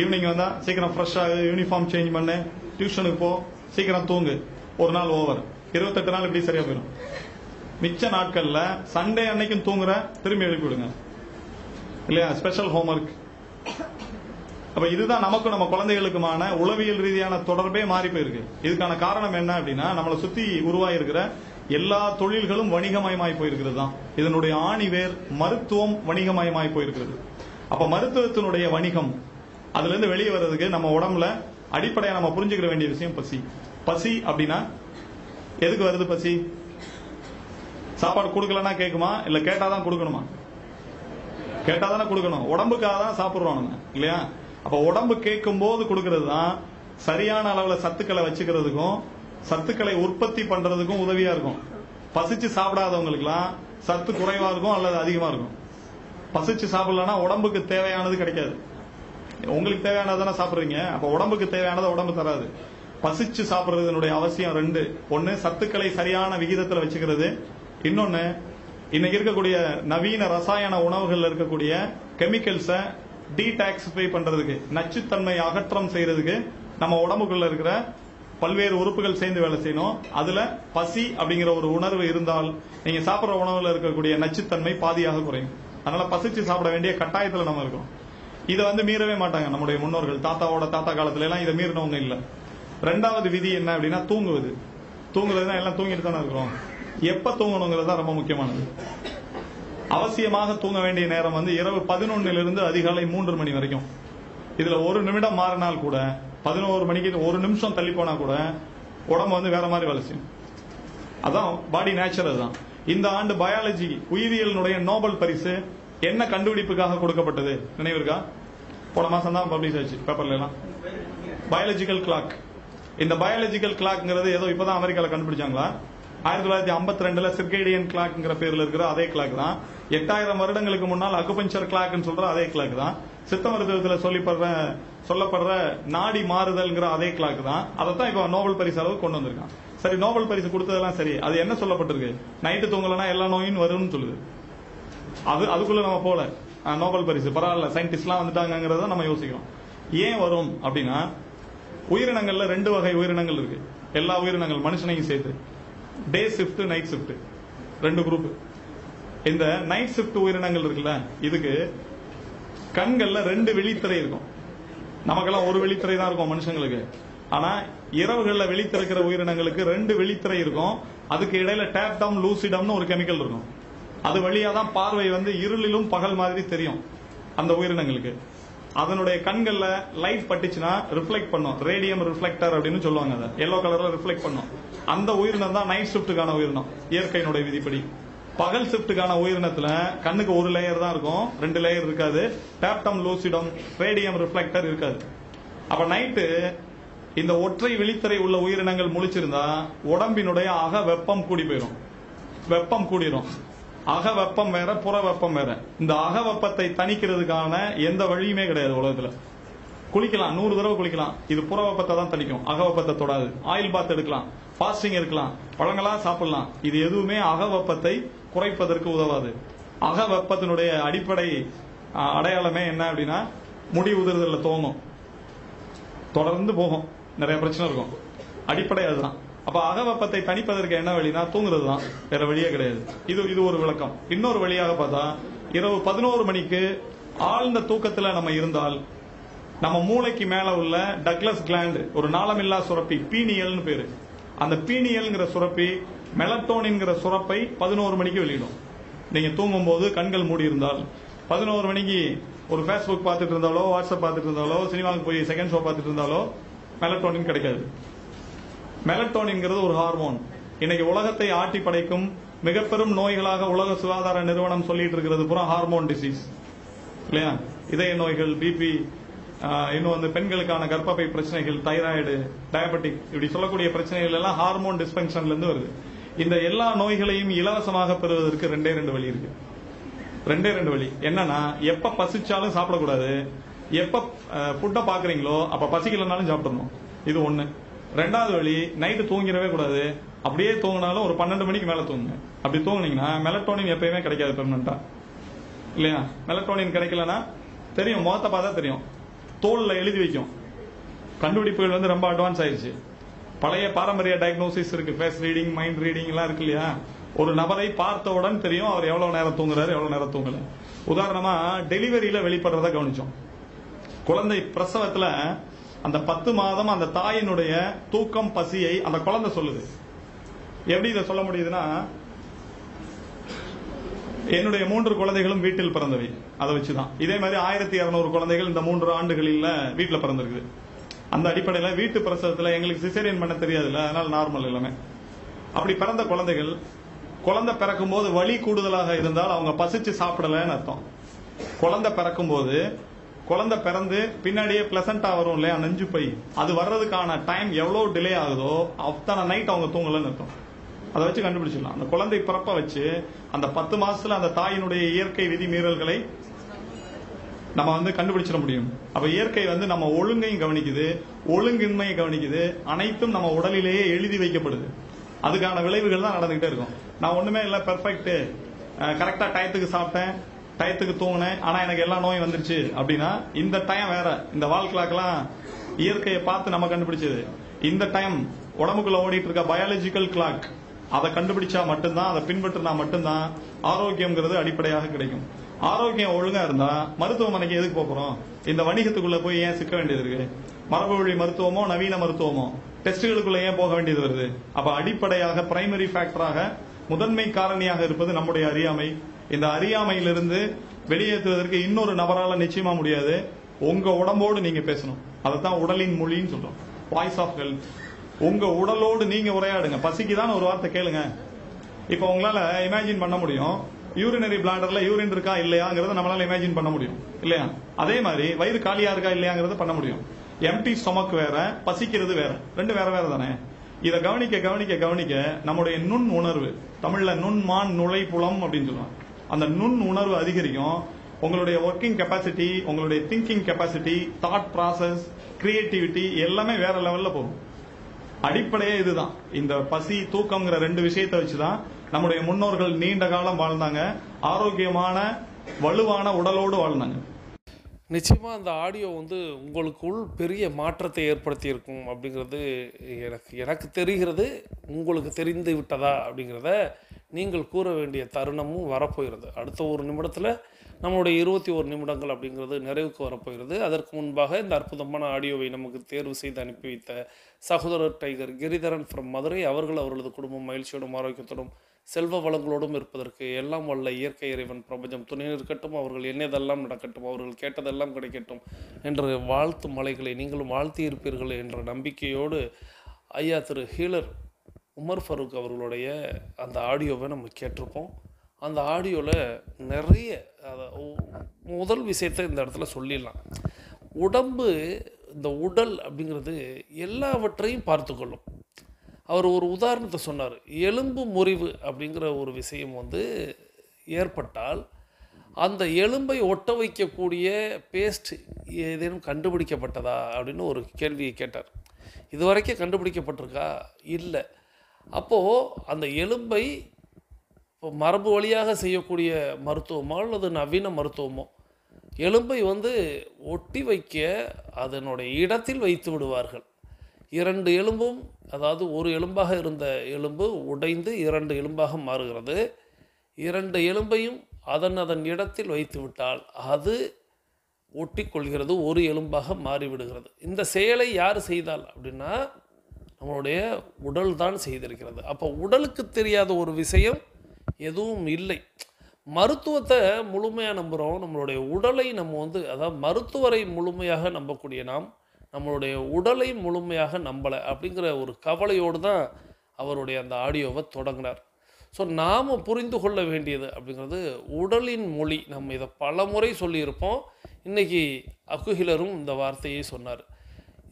ஈவினிங் வந்தா சீக்கிரம் ஃப்ரெஷ் ஆகு, யூனிஃபார்ம் சேஞ்ச் பண்ணு, டியூஷனுக்கு போ, சீக்கிரம் தூங்கு. ஒரு நாள் ஓவர். 28 நாள் இப்படி சரியா போயிடும். மிச்ச நாட்கள்ல சண்டே அன்னைக்கும் தூங்குற, திரும்பி எழுப்பி விடுங்க இல்லையா? Special homework. அப்ப இதுதான் நமக்கும் நம்ம குழந்தைகளுக்குமான உளவியல் ரீதியான தொடர்பே மாறி போயிருக்கு. இதுக்கான காரணம் என்ன அப்படின்னா, நம்மளை சுத்தி உருவாயிருக்கிற எல்லா தொழில்களும் வணிகமயமாய் போயிருக்கிறது தான். இதனுடைய ஆணிவேர் மருத்துவம் வணிகமயமாய் போயிருக்கிறது. அப்ப மருத்துவத்தினுடைய வணிகம் அதுல இருந்து வெளியே வர்றதுக்கு நம்ம உடம்புல அடிப்படையா நம்ம புரிஞ்சுக்கிற வேண்டிய விஷயம் பசி. பசி அப்படின்னா எதுக்கு வருது பசி? சாப்பாடு கொடுக்கலன்னா கேட்குமா, இல்ல கேட்டாதான் கொடுக்கணுமா? கேட்டாதானே கொடுக்கணும். உடம்புக்காக தான் சாப்பிடுறோம் நம்ம, இல்லையா? அப்ப உடம்பு கேட்கும் போது கொடுக்கறது தான் சரியான அளவுல சத்துக்களை வச்சுக்கிறதுக்கும் சத்துக்களை உற்பத்தி பண்றதுக்கும் உதவியா இருக்கும். பசிச்சு சாப்பிடாதவங்களுக்கு எல்லாம் சத்து குறைவா இருக்கும் அல்லது அதிகமா இருக்கும். பசிச்சு சாப்பிடலன்னா உடம்புக்கு தேவையானது கிடைக்காது. உங்களுக்கு தேவையானதானே சாப்பிடுறீங்க, அப்ப உடம்புக்கு தேவையானதை உடம்பு தராது. பசிச்சு சாப்பிடுறதுனுடைய அவசியம் ரெண்டு. ஒன்னு சத்துக்களை சரியான விகிதத்துல வச்சுக்கிறது, இன்னொன்னு இன்னைக்கு இருக்கக்கூடிய நவீன ரசாயன உணவுகள்ல இருக்கக்கூடிய கெமிக்கல்ஸ டீடாக்சிஃபை பண்றதுக்கு, நச்சுத்தன்மை அகற்றம் செய்யறதுக்கு நம்ம உடம்புக்குள்ள இருக்கிற பல்வேறு உறுப்புகள் சேர்ந்து வேலை செய்யணும். அதுல பசி அப்படிங்கிற ஒரு உணர்வு இருந்தால் நீங்க சாப்பிடுற உணவுல இருக்கக்கூடிய நச்சுத்தன்மை பாதியாக குறையும். அதனால பசிச்சு சாப்பிட வேண்டிய கட்டாயத்துல நம்ம இருக்கோம். இதை மீறவே மாட்டாங்க நம்முடைய முன்னோர்கள். தாத்தா காலத்துல எல்லாம் இதை மீறினவங்க இல்ல. ரெண்டாவது விதி என்ன அப்படின்னா தூங்குவது. தூங்குறதுனா எல்லாம் தூங்கிட்டு தானே இருக்கிறோம். எப்ப தூங்கணுங்கிறது தான் ரொம்ப முக்கியமானது. அவசியமாக தூங்க வேண்டிய நேரம் இரவு 11 அதிகாலை 3 மணி வரைக்கும். இதுல ஒரு நிமிடம் மாறினால் கூட 11 மணிக்கு ஒரு நிமிஷம் தள்ளி போனா கூட உடம்பு வேற மாதிரி வேலை செய்யும். அதான் பாடி நேச்சர். அதுதான் இந்த ஆண்டு பயாலஜி உயிரியலினுடைய நோபல் பரிசு என்ன கண்டுபிடிப்புக்காக கொடுக்கப்பட்டது நினைவு இருக்கா? போன மாசம் தான் பப்ளிஷ் ஆச்சு பேப்பர்ல எல்லாம். Biological clock. இந்த பயாலஜிக்கல் கிளாக்ங்கிறது ஏதோ இப்பதான் அமெரிக்கால கண்டுபிடிச்சாங்களா? 1952 சிர்கேடியன் கிளாக்ங்கிற பேர்ல இருக்கிற அதே கிளாக் தான். 8000 வருடங்களுக்கு முன்னால் அக்குபஞ்சர் கிளாக்னு சொல்ற அதே கிளாக் தான். சித்த மருத்துவத்தில் சொல்லப்படுற நாடி மாறுதல்ங்கிற அதே கிளாக் தான். அதைத்தான் இப்ப நோபல் பரிசு அளவு கொண்டு வந்திருக்கான். சரி, நோபல் பரிசு கொடுத்ததெல்லாம் சரி, அது என்ன சொல்லப்பட்டிருக்கு? நைட்டு தூங்கலன்னா எல்லா நோயும் வரும்னு சொல்லுது. அதுக்குள்ள நம்ம போல நோபல் பரிசு பரவாயில்ல, சயின்டிஸ்ட்லாம் வந்துட்டாங்கிறத நம்ம யோசிக்கிறோம். ஏன் வரும் அப்படின்னா, உயிரினங்கள்ல 2 வகை உயிரினங்கள் இருக்கு. எல்லா உயிரினங்கள் மனுஷனையும் சேர்த்து day shift night shift 2 group. இந்த நைட் ஷிப்ட் உயிரினங்கள் இருக்குல்ல, இதுக்கு கண்கள்ல 2 விழித்திரை இருக்கும். நமக்கெல்லாம் ஒரு விழித்திரை தான் இருக்கும் மனுஷங்களுக்கு. ஆனா இரவுகள்ல விழித்திருக்கிற உயிரினங்களுக்கு 2 விழித்திரை இருக்கும். அதுக்கு இடையில டேப்டம் லூசிடம்னு ஒரு கெமிக்கல் இருக்கும். அது வழியா தான் பார்வை இருளிலும் பகல் மாதிரி தெரியும் அந்த உயிரினங்களுக்கு. அதனுடைய கண்கள்ல லைட் பட்டுச்சுன்னா ரிஃப்ளெக்ட் பண்ணும். ரேடியம் ரிஃப்ளெக்டர் அப்படின்னு சொல்லுவாங்க. அதை எல்லோ கலர்ல ரிஃப்ளெக்ட் பண்ணும். அந்த உயிரினம் தான் நைட் ஷிப்டுக்கான உயிரினம் இயற்கையினுடைய விதிப்படி. பகல் ஷிப்டுக்கான உயிரினத்துல கண்ணுக்கு ஒரு லேயர் தான் இருக்கும், 2 லேயர் இருக்காது. டேப்டம் லூசிடம் ரேடியம் ரிஃப்ளெக்டர் இருக்காது. அப்ப நைட்டு இந்த ஒற்றை விழித்திரை உள்ள உயிரினங்கள் முழிச்சிருந்தா உடம்பினுடைய அக வெப்பம் கூடி போயிடும். வெப்பம் கூடிரும். அக வெப்பம் வேற, புற வெப்பம் வேற. இந்த அக வெப்பத்தை தணிக்கிறதுக்கான எந்த வழியுமே கிடையாது உலகத்துல. குளிக்கலாம், 100 தடவை குளிக்கலாம், இது புற வெப்பத்தை தான் தணிக்கும், அக வெப்பத்தை தொடாது. ஆயில் பாத் எடுக்கலாம், பாஸ்டிங் இருக்கலாம், பழங்களா சாப்பிடலாம், இது எதுவுமே அக வெப்பத்தை குறைப்பதற்கு உதவாது. அக வெப்பத்தினுடைய அடிப்படை அடையாளமே என்ன அப்படின்னா, முடி உதிர்தல்ல துவங்கும், தொடர்ந்து போகும், நிறைய பிரச்சனை இருக்கும். அடிப்படை அதுதான். அப்ப அகவெப்பத்தை தணிப்பதற்கு என்ன வழினா தூங்குறது தான், வேற வழியே கிடையாது. இது ஒரு விளக்கம். இன்னொரு வழியாக பார்த்தா, இரவு 11 மணிக்கு ஆழ்ந்த தூக்கத்துல நம்ம இருந்தால் நம்ம மூளைக்கு மேல உள்ள டக்ளஸ் கிளாண்ட், ஒரு நாளமில்லா சுரப்பி, பீனியல்னு பேரு. அந்த பீனியல்ங்கிற சுரப்பி மெலட்டோனின்ங்கிற சுரப்பை 11 மணிக்கு வெளியிடும். நீங்க தூங்கும் போது கண்கள் மூடி இருந்தால் 11 மணிக்கு ஒரு ஃபேஸ்புக் பார்த்துட்டு இருந்தாலோ, வாட்ஸ்அப் பார்த்துட்டு இருந்தாலோ, சினிமாவுக்கு போய் செகண்ட் ஷோ பார்த்துட்டு இருந்தாலோ மெலட்டோனின் கிடைக்காது. மெலட்டோனின்ங்கிறது ஒரு ஹார்மோன். இன்னைக்கு உலகத்தை ஆட்டி படைக்கும் மிக பெரும் நோய்களாக உலக சுகாதார நிறுவனம் சொல்லிட்டு இருக்கிறது பூரா ஹார்மோன் டிசீஸ் இல்லையா? இதய நோய்கள், பிபி, இன்னும் பெண்களுக்கான கர்ப்பப்பை பிரச்சனைகள், தைராய்டு, டயபெட்டிக், இப்படி சொல்லக்கூடிய பிரச்சனைகள் எல்லாம் ஹார்மோன் டிஸ்பங்ஷன்ல இருந்து வருது. இந்த எல்லா நோய்களையும் இலவசமாக பெறுவதற்கு 2 வழி இருக்கு. 2 வழி என்னன்னா, எப்ப பசிச்சாலும் சாப்பிடக்கூடாது, எப்ப ஃபுட்டை பாக்குறீங்களோ அப்ப பசிக்கலனாலும் சாப்பிடணும். இது ஒண்ணு. 2வது வழி, நைட்டு தூங்கிடவே கூடாது. அப்படியே தூங்கினாலும் ஒரு 12 மணிக்கு மேல தூங்குங்க. அப்படி தூங்குனீங்கன்னா மெலட்டோனின் எப்பயுமே கிடைக்காது பெர்மனண்டா, இல்லையா? மெலட்டோனின் கிடைக்கலன்னா தெரியும், முகத்தை பார்த்தா தெரியும், தோல்ல எழுதி வைக்கும். கண்டுபிடிப்புகள் ரொம்ப அட்வான்ஸ் ஆயிடுச்சு. பழைய பாரம்பரிய டயக்னோசிஸ் இருக்கு, ஃபேஸ் ரீடிங், மைண்ட் ரீடிங் எல்லாம் இருக்கு இல்லையா? ஒரு நபரை பார்த்தவுடன் தெரியும் அவர் எவ்வளவு நேரம் தூங்குறாரு, எவ்வளவு நேரம் தூங்கல. உதாரணமா டெலிவரியில வெளிப்படுறத கவனிச்சோம். குழந்தை பிரசவத்துல அந்த 10 மாதம் அந்த தாயினுடைய தூக்கம், பசியை அந்த குழந்தை சொல்லுது. எப்படி இதை சொல்ல முடியுதுன்னா, என்னுடைய 3 குழந்தைகளும் வீட்டில் பிறந்தவை. அதை வச்சுதான் இதே மாதிரி 1200 குழந்தைகள் இந்த 3 ஆண்டுகளில் வீட்டில் பிறந்திருக்குது. அந்த அடிப்படையில் வீட்டு பிரசவத்தில் எங்களுக்கு சிசேரியன் பண்ண தெரியாதுல்ல, அதனால நார்மல் எல்லாமே. அப்படி பிறந்த குழந்தைகள் குழந்தை பிறக்கும் போது வலி கூடுதலாக இருந்தால் அவங்க பசிச்சு சாப்பிடலன்னு அர்த்தம். குழந்தை பிறக்கும் போது குழந்தை பிறந்து பின்னாடியே பிளசண்டா வரும் இல்லையா நெஞ்சு பை, அது வர்றதுக்கான டைம் எவ்வளவு டிலே ஆகுதோ அத்தனை நைட் அவங்க தூங்கலன்னு அர்த்தம். அதை வச்சு கண்டுபிடிச்சிடலாம். அந்த குழந்தை பிறப்ப வச்சு அந்த 10 மாசத்துல அந்த தாயினுடைய இயற்கை விதிமீறல்களை நம்ம கண்டுபிடிச்சிட முடியும். அப்ப இயற்கை நம்ம ஒழுங்கையும் கவனிக்குது, ஒழுங்கின்மையை கவனிக்குது, அனைத்தும் நம்ம உடலிலேயே எழுதி வைக்கப்படுது. அதுக்கான விளைவுகள் தான் நடந்துகிட்டே இருக்கும். நான் ஒண்ணுமே இல்ல பெர்ஃபெக்ட், கரெக்டா டயத்துக்கு சாப்பிட்டேன், டயத்துக்கு தூங்கினேன், ஆனா எனக்கு எல்லா நோயும் வந்துருச்சு அப்படின்னா இந்த டைம் வேற. இந்த வால் கிளாக்லாம் இயற்கையை பார்த்து நம்ம கண்டுபிடிச்சது. இந்த டைம் உடம்புக்குள்ள ஓடிட்டு இருக்க பயாலஜிக்கல் கிளாக், அதை கண்டுபிடிச்சா மட்டும்தான், அதை பின்பற்றினா மட்டும்தான் ஆரோக்கியம்ங்கிறது அடிப்படையாக கிடைக்கும். ஆரோக்கியம் ஒழுங்கா இருந்தா மருத்துவமனைக்கு எதுக்கு போறோம்? இந்த வணிகத்துக்குள்ள போய் ஏன் சிக்க வேண்டியது இருக்கு? மரபு வழி மருத்துவமோ நவீன மருத்துவமோ டெஸ்டுகளுக்குள்ள ஏன் போக வேண்டியது வருது? அப்ப அடிப்படையாக பிரைமரி ஃபேக்டராக முதன்மை காரணியாக இருப்பது நம்முடைய அறியாமை. இந்த அறியாமையிலிருந்து வெளியேற்றுவதற்கு இன்னொரு நபரால நிச்சயமா முடியாது. உங்க உடம்போடு நீங்க பேசணும். அதைத்தான் உடலின் மொழின்னு சொல்றோம், வாய்ஸ் ஆஃப் ஹெல்த். உங்க உடலோடு நீங்க உரையாடுங்க. பசிக்குதான் ஒரு வார்த்தை கேளுங்க. இப்ப உங்களால இமேஜின் பண்ண முடியும் யூரினரி பிளாடர்ல யூரின் இருக்கா இல்லையாங்கிறத நம்மளால இமேஜின் பண்ண முடியும் இல்லையா? அதே மாதிரி வயிறு காலியா இருக்கா இல்லையாங்கிறத பண்ண முடியும். எம்டி ஸ்டொமக் வேற, பசிக்கிறது வேற, ரெண்டு வேற வேற தானே. இதை கவனிக்க கவனிக்க கவனிக்க நம்முடைய நுண் உணர்வு, தமிழ்ல நுண்மான் நுழைப்புலம் அப்படின்னு சொல்லுவாங்க, அந்த நுண் உணர்வு அதிகரிக்கும். உங்களுடைய ஒர்க்கிங் கெப்பாசிட்டி, உங்களுடைய thinking capacity, thought process, creativity எல்லாமே வேற லெவல்ல போகும். அடிப்படையே இதுதான். இந்த பசி தூக்கம்ங்கிற 2 விஷயத்தை வச்சுதான் நம்முடைய முன்னோர்கள் நீண்ட காலம் வாழ்ந்தாங்க, ஆரோக்கியமான வலுவான உடலோடு வாழ்ந்தாங்க. நிச்சயமாக அந்த ஆடியோ உங்களுக்குள் பெரிய மாற்றத்தை ஏற்படுத்தி இருக்கும் அப்படிங்கிறது எனக்கு தெரிகிறது. உங்களுக்கு தெரிந்து விட்டதா அப்படிங்கிறத நீங்கள் கூற வேண்டிய தருணமும் வரப்போகிறது. அடுத்த ஒரு நிமிடத்தில் நம்மளுடைய 21 நிமிடங்கள் அப்படிங்கிறது நிறைவுக்கு வரப்போகிறது. அதற்கு முன்பாக இந்த அற்புதமான ஆடியோவை நமக்கு தேர்வு செய்து அனுப்பி வைத்த சகோதரர் டைகர் கிரிதரன் ஃப்ரம் மதுரை அவர்கள் அவர்களது குடும்பம் மகிழ்ச்சியோடும் ஆரோக்கியத்தோடும் செல்வ வளங்களோடும் இருப்பதற்கு எல்லாம் வல்ல இயற்கை இறைவன் பிரபஞ்சம் துணை நிற்கட்டும், அவர்கள் என்னதெல்லாம் நடக்கட்டும், அவர்கள் கேட்டதெல்லாம் கிடைக்கட்டும் என்ற வாழ்த்து மலைகளை நீங்களும் வாழ்த்தி இருப்பீர்கள் என்ற நம்பிக்கையோடு ஐயா திரு ஹீலர் உமர் ஃபரூக் அவர்களுடைய அந்த ஆடியோவை நம்ம கேட்டிருப்போம். அந்த ஆடியோவில் நிறைய முதல் விஷயத்தை இந்த இடத்துல சொல்லிடலாம். உடம்பு, இந்த உடல் அப்படிங்கிறது எல்லாவற்றையும் பார்த்துக்கொள்ளும். அவர் ஒரு உதாரணத்தை சொன்னார். எலும்பு முறிவு அப்படிங்கிற ஒரு விஷயம் ஏற்பட்டால் அந்த எலும்பை ஒட்ட வைக்கக்கூடிய பேஸ்ட் ஏதேனும் கண்டுபிடிக்கப்பட்டதா அப்படின்னு ஒரு கேள்வியை கேட்டார். இதுவரைக்கும் கண்டுபிடிக்கப்பட்டிருக்கா? இல்லை. அப்போது அந்த எலும்பை மரபு வழியாக செய்யக்கூடிய மருத்துவமோ அல்லது நவீன மருத்துவமோ எலும்பை ஒட்டி வைக்க அதனுடைய இடத்தில் வைத்து விடுவார்கள். 2 எலும்பும், அதாவது ஒரு எலும்பாக இருந்த எலும்பு உடைந்து 2 எலும்பாக மாறுகிறது. 2 எலும்பையும் அதன் இடத்தில் வைத்து விட்டால் அது ஒட்டி கொள்கிறது, ஒரு எலும்பாக மாறிவிடுகிறது. இந்த செயலை யார் செய்தால் அப்படின்னா நம்மளுடைய உடல் தான் செய்திருக்கிறது. அப்போ உடலுக்கு தெரியாத ஒரு விஷயம் எதுவும் இல்லை. மருத்துவத்தை முழுமையாக நம்புகிறோம், நம்மளுடைய உடலை நம்ம அதாவது மருத்துவரை முழுமையாக நம்பக்கூடிய நாம் நம்மளுடைய உடலை முழுமையாக நம்பலை அப்படிங்கிற ஒரு கவலையோடு தான் அவருடைய அந்த ஆடியோவை தொடங்கினார். ஸோ நாம் புரிந்து கொள்ள வேண்டியது அப்படிங்கிறது உடலின் மொழி. நம்ம இதை பல முறை சொல்லியிருப்போம். இன்றைக்கி அக்குஹிலரும் இந்த வார்த்தையை சொன்னார்.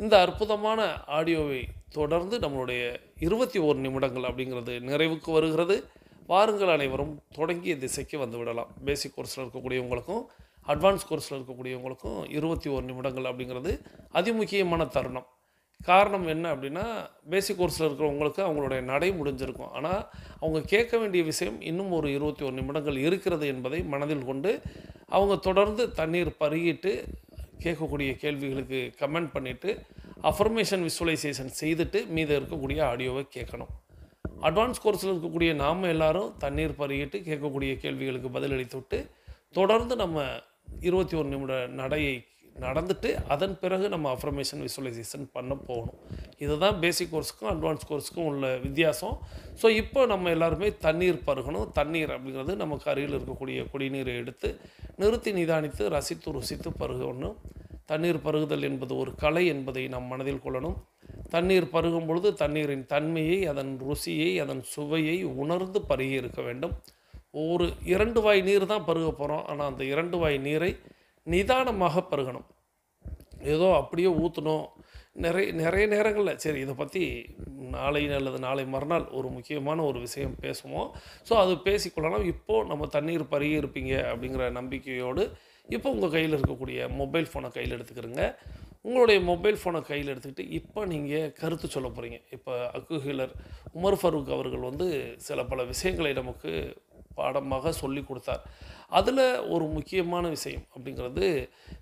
இந்த அற்புதமான ஆடியோவை தொடர்ந்து நம்மளுடைய 21 நிமிடங்கள் அப்படிங்கிறது நிறைவுக்கு வருகிறது. வாருங்கள், அனைவரும் தொடங்கிய திசைக்கு வந்து விடலாம். பேசிக் கோர்ஸில் இருக்கக்கூடியவங்களுக்கும் அட்வான்ஸ் கோர்ஸில் இருக்கக்கூடியவங்களுக்கும் 21 நிமிடங்கள் அப்படிங்கிறது அதிமுக்கியமான தருணம். காரணம் என்ன அப்படின்னா, பேசிக் கோர்ஸில் இருக்கிறவங்களுக்கு அவங்களுடைய நடை முடிஞ்சிருக்கும். ஆனால் அவங்க கேட்க வேண்டிய விஷயம் இன்னும் ஒரு 21 நிமிடங்கள் இருக்கிறது என்பதை மனதில் கொண்டு அவங்க தொடர்ந்து தண்ணீர் பருகிட்டு கேட்கக்கூடிய கேள்விகளுக்கு கமெண்ட் பண்ணிவிட்டு அஃபர்மேஷன் விசுவலைசேஷன் செய்துட்டு மீது இருக்கக்கூடிய ஆடியோவை கேட்கணும். அட்வான்ஸ் கோர்ஸில் இருக்கக்கூடிய நாம் எல்லாரும் தண்ணீர் பருகிட்டு கேட்கக்கூடிய கேள்விகளுக்கு பதிலளித்து விட்டு தொடர்ந்து நம்ம 21 நிமிட நடையை நடந்துட்டு அதன் பிறகு நம்ம அஃபர்மேஷன் விசுவலைசேஷன் பண்ண போகணும். இதுதான் பேசிக் கோர்ஸுக்கும் அட்வான்ஸ் கோர்ஸுக்கும் உள்ள வித்தியாசம். ஸோ இப்போ நம்ம எல்லாருமே தண்ணீர் பருகணும். தண்ணீர் அப்படிங்கிறது நமக்கு அருகில் இருக்கக்கூடிய குடிநீரை எடுத்து நிறுத்தி நிதானித்து ரசித்து ருசித்து பருகணும். தண்ணீர் பருகுதல் என்பது ஒரு கலை என்பதை நாம் மனதில் கொள்ளணும். தண்ணீர் பருகும் பொழுது தண்ணீரின் தன்மையை, அதன் ருசியை, அதன் சுவையை உணர்ந்து பருகி இருக்க வேண்டும். ஒரு 2 வாய் நீர் தான் பருக போகிறோம். ஆனால் அந்த 2 வாய் நீரை நிதானமாக பருகணும். ஏதோ அப்படியே ஊற்றணும். நிறைய நேரங்களில் சரி இதை பற்றி நாளை அல்லது நாளை மறுநாள் ஒரு முக்கியமான ஒரு விஷயம் பேசுவோம். ஸோ அது பேசிக்கொள்ளலாம். இப்போது நம்ம தண்ணீர் பருகி இருப்பீங்க அப்படிங்கிற நம்பிக்கையோடு இப்போ உங்கள் கையில் இருக்கக்கூடிய மொபைல் ஃபோனை கையில் எடுத்துக்கிறங்க. உங்களுடைய மொபைல் ஃபோனை கையில் எடுத்துக்கிட்டு இப்போ நீங்கள் கருத்து சொல்ல போகிறீங்க. இப்போ அக்கு ஹீலர் உமர் ஃபரூக் அவர்கள் வந்து பல விஷயங்களை நமக்கு பாடமாக சொல்லி கொடுத்தார். அதில் ஒரு முக்கியமான விஷயம் அப்படிங்கிறது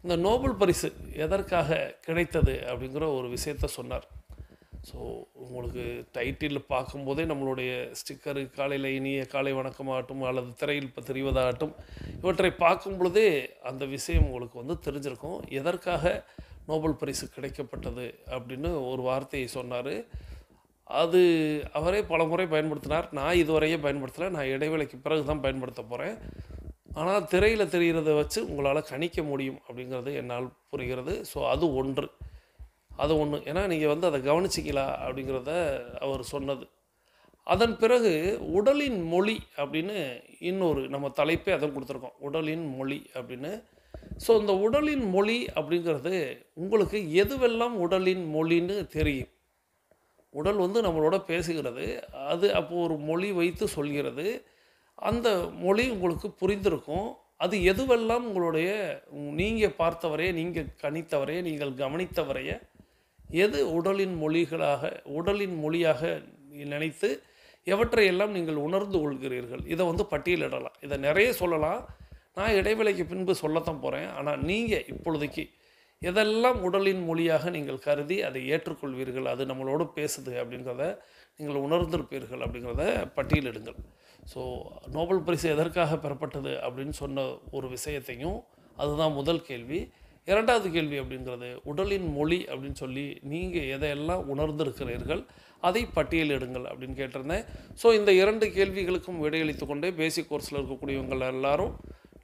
இந்த நோபல் பரிசு எதற்காக கிடைத்தது அப்படிங்கிற ஒரு விஷயத்த சொன்னார். ஸோ உங்களுக்கு டைட்டில் பார்க்கும்போதே நம்மளுடைய ஸ்டிக்கரு காலையில் இனிய காலை வணக்கமாகட்டும் அல்லது திரையில் இப்போ தெரிவதாகட்டும் இவற்றை பார்க்கும் பொழுதே அந்த விஷயம் உங்களுக்கு வந்து தெரிஞ்சிருக்கும். எதற்காக நோபல் பரிசு கிடைக்கப்பட்டது அப்படின்னு ஒரு வார்த்தையை சொன்னார். அது அவரே பல முறை பயன்படுத்தினார். நான் இதுவரையே பயன்படுத்தலை. நான் இடைவேளைக்கு பிறகு தான் பயன்படுத்த போகிறேன். ஆனால் திரையில் தெரிகிறத வச்சு உங்களால் கணிக்க முடியும் அப்படிங்கிறது என்னால் புரிகிறது. ஸோ அது ஒன்று. ஏன்னா நீங்கள் வந்து அதை கவனிச்சிங்களா அப்படிங்கிறத அவர் சொன்னது. அதன் பிறகு உடலின் மொழி அப்படின்னு இன்னொரு நம்ம தலைப்பே அதை கொடுத்துருக்கோம், உடலின் மொழி அப்படின்னு. ஸோ இந்த உடலின் மொழி அப்படிங்கிறது உங்களுக்கு எதுவெல்லாம் உடலின் மொழின்னு தெரியும். உடல் வந்து நம்மளோட பேசுகிறது. அது அப்போது ஒரு மொழி வைத்து சொல்கிறது. அந்த மொழி உங்களுக்கு புரிந்திருக்கும். அது எதுவெல்லாம் உங்களுடைய நீங்கள் பார்த்தவரையே, நீங்கள் கணித்தவரையே, நீங்கள் கவனித்தவரையே எது உடலின் மொழியாக நினைத்து எவற்றையெல்லாம் நீங்கள் உணர்ந்து கொள்கிறீர்கள். இதை வந்து பட்டியலிடலாம். இதை நிறைய சொல்லலாம். நான் இடைவேளைக்கு பின்பு சொல்லத்தான் போகிறேன். ஆனால் நீங்கள் இப்பொழுதைக்கு எதெல்லாம் உடலின் மொழியாக நீங்கள் கருதி அதை ஏற்றுக்கொள்வீர்கள், அது நம்மளோடு பேசுது அப்படிங்கிறத நீங்கள் உணர்ந்திருப்பீர்கள் அப்படிங்கிறத பட்டியலிடுங்கள். ஸோ நோபல் பரிசு எதற்காக பெறப்பட்டது அப்படின்னு சொன்ன ஒரு விஷயத்தையும் அதுதான் முதல் கேள்வி. இரண்டாவது கேள்வி அப்படிங்கிறது உடலின் மொழி அப்படின்னு சொல்லி நீங்கள் எதையெல்லாம் உணர்ந்திருக்கிறீர்கள் அதை பட்டியலிடுங்கள் அப்படின்னு கேட்டிருந்தேன். ஸோ இந்த 2 கேள்விகளுக்கும் விடையளித்து கொண்டே பேசிக் கோர்ஸில் இருக்கக்கூடியவங்க எல்லாரும்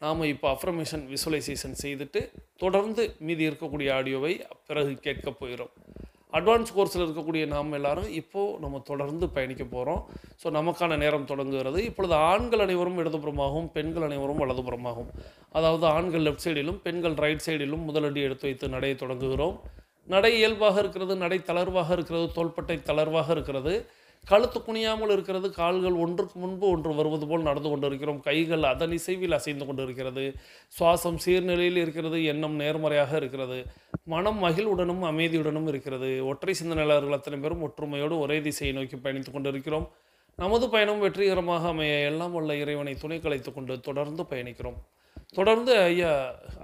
நாம் இப்போ அஃபர்மேஷன் விசுவலைசேஷன் செய்துட்டு தொடர்ந்து மீதி இருக்கக்கூடிய ஆடியோவை பிறகு கேட்க போகிறோம். அட்வான்ஸ் கோர்ஸில் இருக்கக்கூடிய நாம் எல்லாரும் இப்போது நம்ம தொடர்ந்து பயணிக்க போகிறோம். ஸோ நமக்கான நேரம் தொடங்குகிறது. இப்பொழுது ஆண்கள் அனைவரும் இடதுபுறமாகவும் பெண்கள் அனைவரும் வலதுபுறமாகவும், அதாவது ஆண்கள் லெஃப்ட் சைடிலும் பெண்கள் ரைட் சைடிலும் முதலடி எடுத்து வைத்து நடையை தொடங்குகிறோம். நடை இயல்பாக இருக்கிறது, நடை தளர்வாக இருக்கிறது, தோள்பட்டை தளர்வாக இருக்கிறது, கழுத்து குனியாமல் இருக்கிறது, கால்கள் ஒன்றுக்கு முன்பு ஒன்று வருவது போல் நடந்து கொண்டு இருக்கிறோம், கைகள் அதன் இசைவில் அசைந்து கொண்டு இருக்கிறது, சுவாசம் சீர்நிலையில் இருக்கிறது, எண்ணம் நேர்மறையாக இருக்கிறது, மனம் மகிழ்வுடனும் அமைதியுடனும் இருக்கிறது. ஒற்றை சிந்தனையாளர்கள் அத்தனை பேரும் ஒற்றுமையோடு ஒரே திசையை நோக்கி பயணித்து கொண்டு இருக்கிறோம். நமது பயணம் வெற்றிகரமாக அமைய எல்லாம் உள்ள இறைவனை துணை கலைத்து கொண்டு தொடர்ந்து பயணிக்கிறோம். தொடர்ந்து ஐயா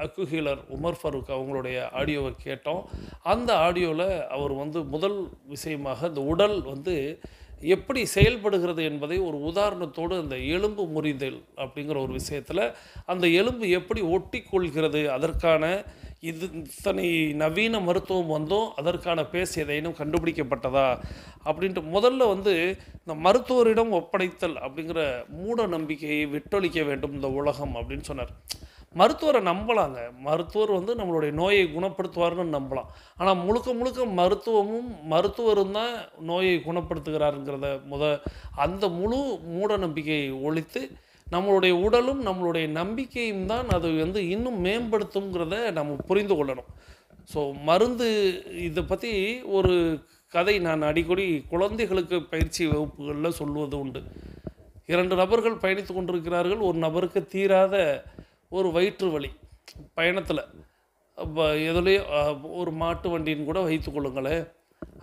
அக்கு ஹீலர் உமர் ஃபரூக் அவங்களுடைய ஆடியோவை கேட்டோம். அந்த ஆடியோவில் அவர் வந்து முதல் விஷயமாக இந்த உடல் வந்து எப்படி செயல்படுகிறது என்பதை ஒரு உதாரணத்தோடு அந்த எலும்பு முறிதல் அப்படிங்கிற ஒரு விஷயத்தில் அந்த எலும்பு எப்படி ஒட்டி கொள்கிறது, அதற்கான இத்தனை நவீன மருத்துவம் வந்தும் அதற்கான பேஸ் எதையும் கண்டுபிடிக்கப்பட்டதா அப்படின்ட்டு முதல்ல வந்து இந்த மருத்துவரிடம் ஒப்படைத்தல் அப்படிங்கிற மூட நம்பிக்கையை விட்டொழிக்க வேண்டும் இந்த உலகம் அப்படின்னு சொன்னார். மருத்துவரை நம்பலாங்க. மருத்துவர் வந்து நம்மளுடைய நோயை குணப்படுத்துவார்னு நம்பலாம். ஆனால் முழுக்க முழுக்க மருத்துவரும் தான் நோயை குணப்படுத்துகிறாருங்கிறத அந்த முழு மூட நம்பிக்கையை ஒழித்து நம்மளுடைய உடலும் நம்மளுடைய நம்பிக்கையும் தான் அது வந்து இன்னும் மேம்படுத்துங்கிறத நம்ம புரிந்து கொள்ளணும். ஸோ மருந்து இதை பற்றி ஒரு கதை நான் அடிக்கடி குழந்தைகளுக்கு பயிற்சி வகுப்புகளில் சொல்வது உண்டு. 2 நபர்கள் பயணித்து கொண்டிருக்கிறார்கள். ஒரு நபருக்கு தீராத ஒரு வயிற்று வலி பயணத்தில், எதுலேயோ ஒரு மாட்டு வண்டின்னு கூட வைத்து கொள்ளுங்களேன்.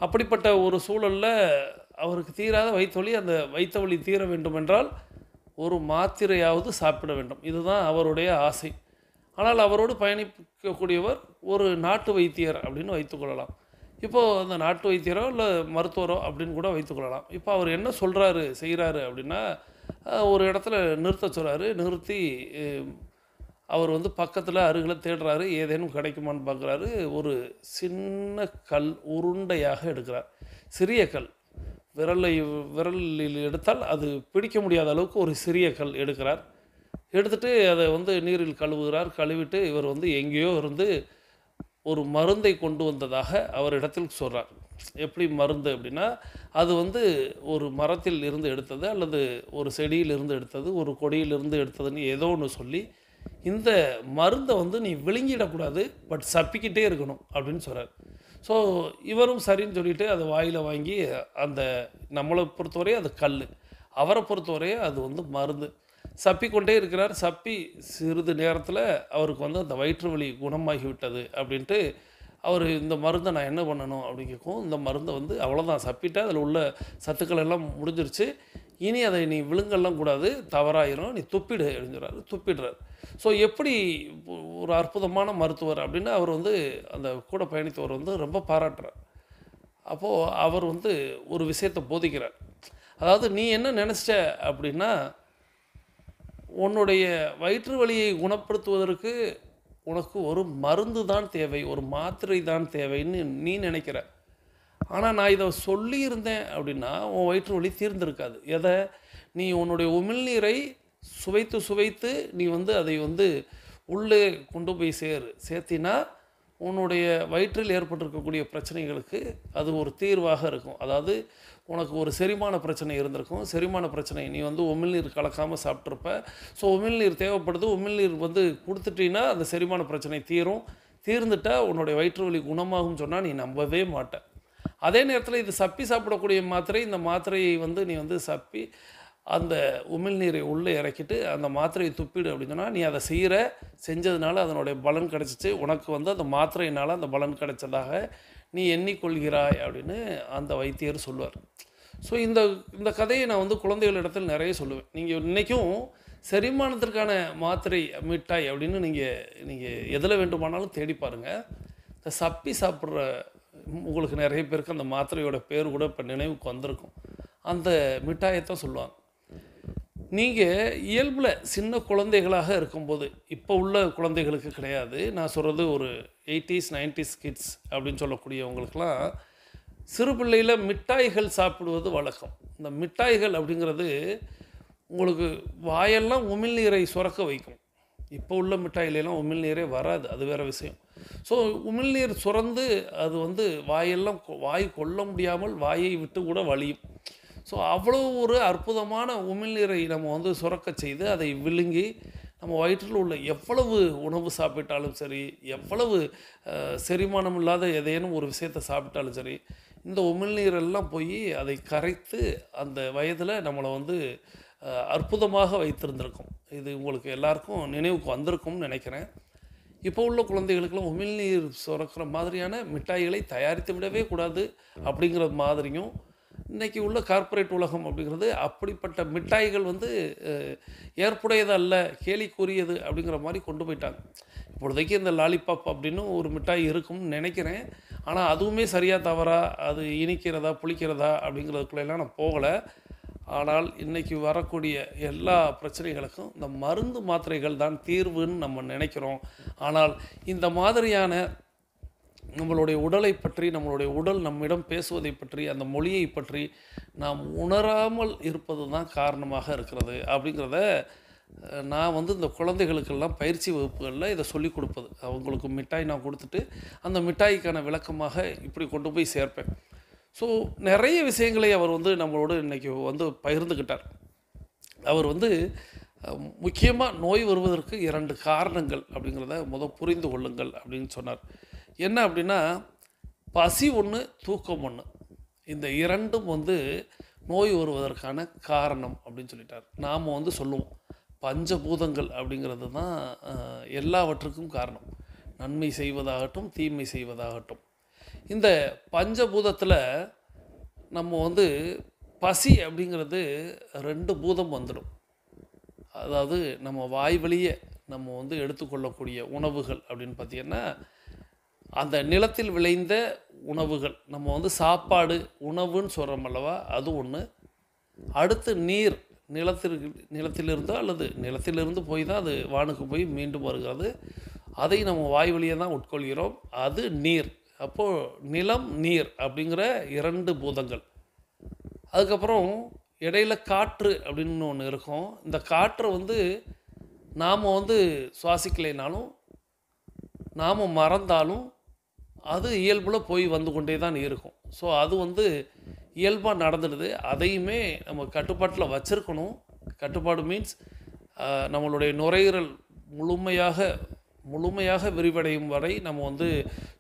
அப்படிப்பட்ட ஒரு சூழலில் அவருக்கு தீராத வயிற்று வலி, அந்த வயிற்று வலி தீர வேண்டுமென்றால் ஒரு மாத்திரையாவது சாப்பிட வேண்டும். இதுதான் அவருடைய ஆசை. ஆனால் அவரோடு பயணிக்கக்கூடியவர் ஒரு நாட்டு வைத்தியர் அப்படின்னு வைத்துக்கொள்ளலாம். இப்போது அந்த நாட்டு வைத்தியரோ இல்லை மருத்துவரோ அப்படின்னு கூட வைத்துக்கொள்ளலாம். இப்போ அவர் என்ன செய்கிறாரு அப்படின்னா, ஒரு இடத்துல நிறுத்த சொல்கிறாரு. நிறுத்தி அவர் வந்து பக்கத்தில் அருகில் தேடுறாரு, ஏதேனும் கிடைக்குமான்னு பார்க்குறாரு. ஒரு சின்ன கல் உருண்டையாக எடுக்கிறார். சிறிய கல், விரலில் எடுத்தால் அது பிடிக்க முடியாத அளவுக்கு ஒரு சிறிய கல் எடுக்கிறார். எடுத்துகிட்டு அதை வந்து நீரில் கழுவுகிறார். கழுவிட்டு இவர் வந்து எங்கேயோ இருந்து ஒரு மருந்தை கொண்டு வந்ததாக அவர் இடத்தில் சொல்கிறார். எப்படி மருந்து அப்படின்னா, அது வந்து ஒரு மரத்தில் இருந்து எடுத்தது, அல்லது ஒரு செடியிலிருந்து எடுத்தது, ஒரு கொடியிலிருந்து எடுத்ததுன்னு ஏதோ ஒன்று சொல்லி, இந்த மருந்தை வந்து நீ விழுங்கிடக்கூடாது, பட் சப்பிக்கிட்டே இருக்கணும் அப்படின்னு சொல்கிறார். ஸோ இவரும் சரின்னு சொல்லிவிட்டு அதை வாயில் வாங்கி, அந்த நம்மளை பொறுத்தவரை அது கல், அவரை பொறுத்தவரை அது வந்து மருந்து. சப்பிக்கொண்டே இருக்கிறார். சப்பி சிறிது நேரத்தில் அவருக்கு வந்து அந்த வயிற்று வலி குணமாகி விட்டது அப்படின்ட்டு அவர் இந்த மருந்தை நான் என்ன பண்ணணும் அப்படின்னு கேட்கும். இந்த மருந்தை வந்து அவ்வளோதான், சப்பிட்டு அதில் உள்ள சத்துக்கள் எல்லாம் முடிஞ்சிருச்சு, இனி அதை நீ விழுங்கெல்லாம் கூடாது, தவறாயிரும், நீ துப்பிடு அப்படின்னு சொல்கிறாரு. துப்பிடுறார். ஸோ எப்படி ஒரு அற்புதமான மருத்துவர் அப்படின்னு அவர் வந்து அந்த கூட பயணித்தவர் வந்து ரொம்ப பாராட்டுறார். அப்போது அவர் வந்து ஒரு விஷயத்தை போதிக்கிறார். அதாவது நீ என்ன நினச்சிட்ட அப்படின்னா, உன்னுடைய வயிற்று வலியை குணப்படுத்துவதற்கு உனக்கு ஒரு மருந்து தான் தேவை, ஒரு மாத்திரை தான் தேவைன்னு நீ நினைக்கிற. ஆனால் நான் இதை சொல்லியிருந்தேன் அப்படின்னா உன் வயிற்று வலி தீர்ந்திருக்காது. எதை? நீ உன்னுடைய உமிழ்நீரை சுவைத்து சுவைத்து நீ வந்து அதை வந்து உள்ளே கொண்டு போய் சேர்த்தினா உன்னுடைய வயிற்றில் ஏற்பட்டிருக்கக்கூடிய பிரச்சனைகளுக்கு அது ஒரு தீர்வாக இருக்கும். அதாவது உனக்கு ஒரு செரிமான பிரச்சனை இருந்திருக்கும், செரிமான பிரச்சனை நீ வந்து உமிழ்நீர் கலக்காமல் சாப்பிட்ருப்ப. ஸோ உமிழ்நீர் தேவைப்படுது, உமிழ்நீர் வந்து கொடுத்துட்டீங்கன்னா அந்த செரிமான பிரச்சனை தீர்ந்துட்டால் உன்னுடைய வயிற்று வலி குணமாகும் சொன்னால் நீ நம்பவே மாட்ட. அதே நேரத்தில் இது சப்பி சாப்பிடக்கூடிய மாத்திரை, இந்த மாத்திரையை வந்து நீ வந்து சப்பி அந்த உமிழ்நீரை உள்ளே இறக்கிட்டு அந்த மாத்திரையை துப்பிடு அப்படின்னு சொன்னால் நீ அதை செஞ்சதுனால அதனுடைய பலன் கிடச்சிச்சு, உனக்கு வந்து அந்த மாத்திரையினால் அந்த பலன் கிடைச்சதாக நீ எண்ணிக்கொள்கிறாய் அப்படின்னு அந்த வைத்தியர் சொல்லுவார். ஸோ இந்த கதையை நான் வந்து குழந்தைகளிடத்தில் நிறைய சொல்லுவேன். நீங்கள் இன்றைக்கும் செரிமானத்திற்கான மாத்திரை மிட்டாய் அப்படின்னு நீங்கள் எதில் வேண்டுமானாலும் தேடி பாருங்கள். இந்த சப்பி சாப்பிட்ற உங்களுக்கு நிறைய பேருக்கு அந்த மாத்திரையோட பேர் கூட இப்போ நினைவுக்கு வந்திருக்கும். அந்த மிட்டாயைத்தான் சொல்லுவாங்க. நீங்கள் இயல்பில் சின்ன குழந்தைகளாக இருக்கும்போது, இப்போ உள்ள குழந்தைகளுக்கு கிடையாது, நான் சொல்கிறது ஒரு 80s 90s கிட்ஸ் அப்படின்னு சொல்லக்கூடியவங்களுக்கெல்லாம் சிறு பிள்ளையில் மிட்டாய்கள் சாப்பிடுவது வழக்கம். இந்த மிட்டாய்கள் அப்படிங்கிறது உங்களுக்கு வாயெல்லாம் உமிழ்நீரை சுரக்க வைக்கும். இப்போ உள்ள மிட்டாயிலெல்லாம் உமிழ்நீரே வராது, அது வேறு விஷயம். ஸோ உமிழ்நீர் சுரந்து அது வந்து வாய் கொள்ள முடியாமல் வாயை விட்டு கூட வலியும். ஸோ அவ்வளோ ஒரு அற்புதமான உமிழ்நீரை நம்ம வந்து சுரக்க செய்து அதை விழுங்கி நம்ம வயிற்றில் உள்ள எவ்வளவு உணவு சாப்பிட்டாலும் சரி, எவ்வளவு செரிமானம் இல்லாத ஏதேனும் ஒரு விஷயத்தை சாப்பிட்டாலும் சரி, இந்த உமிழ்நீரெல்லாம் போய் அதை கரைத்து அந்த வயதில் நம்மளை வந்து அற்புதமாக வைத்திருந்திருக்கும். இது உங்களுக்கு எல்லாருக்கும் நினைவுக்கு வந்திருக்கும்னு நினைக்கிறேன். இப்போ உள்ள குழந்தைகளுக்கெல்லாம் உமிழ்நீர் சுரக்கிற மாதிரியான மிட்டாய்களை தயாரித்து விடவே கூடாது அப்படிங்கிற மாதிரியும், இன்றைக்கி உள்ள கார்ப்பரேட் உலகம் அப்படிங்கிறது அப்படிப்பட்ட மிட்டாய்கள் வந்து ஏற்புடையது அல்ல, கேலிக்குரியது அப்படிங்கிற மாதிரி கொண்டு போயிட்டாங்க. இப்பொழுதைக்கு இந்த லாலிபாப் அப்படின்னு ஒரு மிட்டாய் இருக்கும்னு நினைக்கிறேன். ஆனால் அதுவுமே சரியாக தவறா, அது இனிக்கிறதா புளிக்கிறதா அப்படிங்கிறதுக்குள்ளெல்லாம் நான் போகலை. ஆனால் இன்றைக்கி வரக்கூடிய எல்லா பிரச்சனைகளுக்கும் இந்த மருந்து மாத்திரைகள் தான் தீர்வுன்னு நம்ம நினைக்கிறோம். ஆனால் இந்த மாதிரியான நம்மளுடைய உடலை பற்றி, நம்மளுடைய உடல் நம்மிடம் பேசுவதை பற்றி, அந்த மொழியை பற்றி நாம் உணராமல் இருப்பது தான் காரணமாக இருக்கிறது அப்படிங்கிறத நான் வந்து இந்த குழந்தைகளுக்கெல்லாம் பயிற்சி வகுப்புகளில் இதை சொல்லிக் கொடுப்பது. அவங்களுக்கு மிட்டாய் நான் கொடுத்துட்டு அந்த மிட்டாய்க்கான விளக்கமாக இப்படி கொண்டு போய் சேர்ப்பேன். ஸோ நிறைய விஷயங்களை அவர் வந்து நம்மளோடு இன்றைக்கி வந்து பகிர்ந்துக்கிட்டார். அவர் வந்து முக்கியமாக நோய் வருவதற்கு 2 காரணங்கள் அப்படிங்கிறத புரிந்து கொள்ளுங்கள் அப்படின்னு சொன்னார். என்ன அப்படின்னா, பசி ஒன்று, தூக்கம் ஒன்று, இந்த 2ம் வந்து நோய் வருவதற்கான காரணம் அப்படின்னு சொல்லிட்டார். நாம் வந்து சொல்லுவோம் பஞ்சபூதங்கள் அப்படிங்கிறது தான் எல்லாவற்றுக்கும் காரணம், நன்மை செய்வதாகட்டும் தீமை செய்வதாகட்டும். இந்த பஞ்சபூதத்தில் நம்ம வந்து பசி அப்படிங்கிறது 2 பூதம் வந்துடும். அதாவது நம்ம வாய் வழியே நம்ம வந்து எடுத்துக்கொள்ளக்கூடிய உணவுகள் அப்படின்னு பார்த்திங்கன்னா, அந்த நிலத்தில் விளைந்த உணவுகள், நம்ம வந்து சாப்பாடு உணவுன்னு சொல்கிறோம் அல்லவா, அது ஒன்று. அடுத்து நிலத்திலிருந்தோ அல்லது நிலத்திலிருந்து போய் தான் அது வானுக்கு போய் மீண்டும் வருகிறது. அதை நம்ம வாய் வழியாக தான் உட்கொள்கிறோம். அது நீர். அப்போது நிலம் நீர் அப்படிங்கிற 2 பூதங்கள். அதுக்கப்புறம் இடையில காற்று அப்படின்னு ஒன்று இருக்கும். இந்த காற்றை நாம் சுவாசிக்கலைனாலும் நாம் மறந்தாலும் அது இயல்பில் போய் வந்து கொண்டே தான் இருக்கும். ஸோ அது இயல்பாக நடந்துடுது. அதையுமே நம்ம கட்டுப்பாட்டில் வச்சுருக்கணும். கட்டுப்பாடு மீன்ஸ் நம்மளுடைய நுரையீரல் முழுமையாக விரிவடையும் வரை நம்ம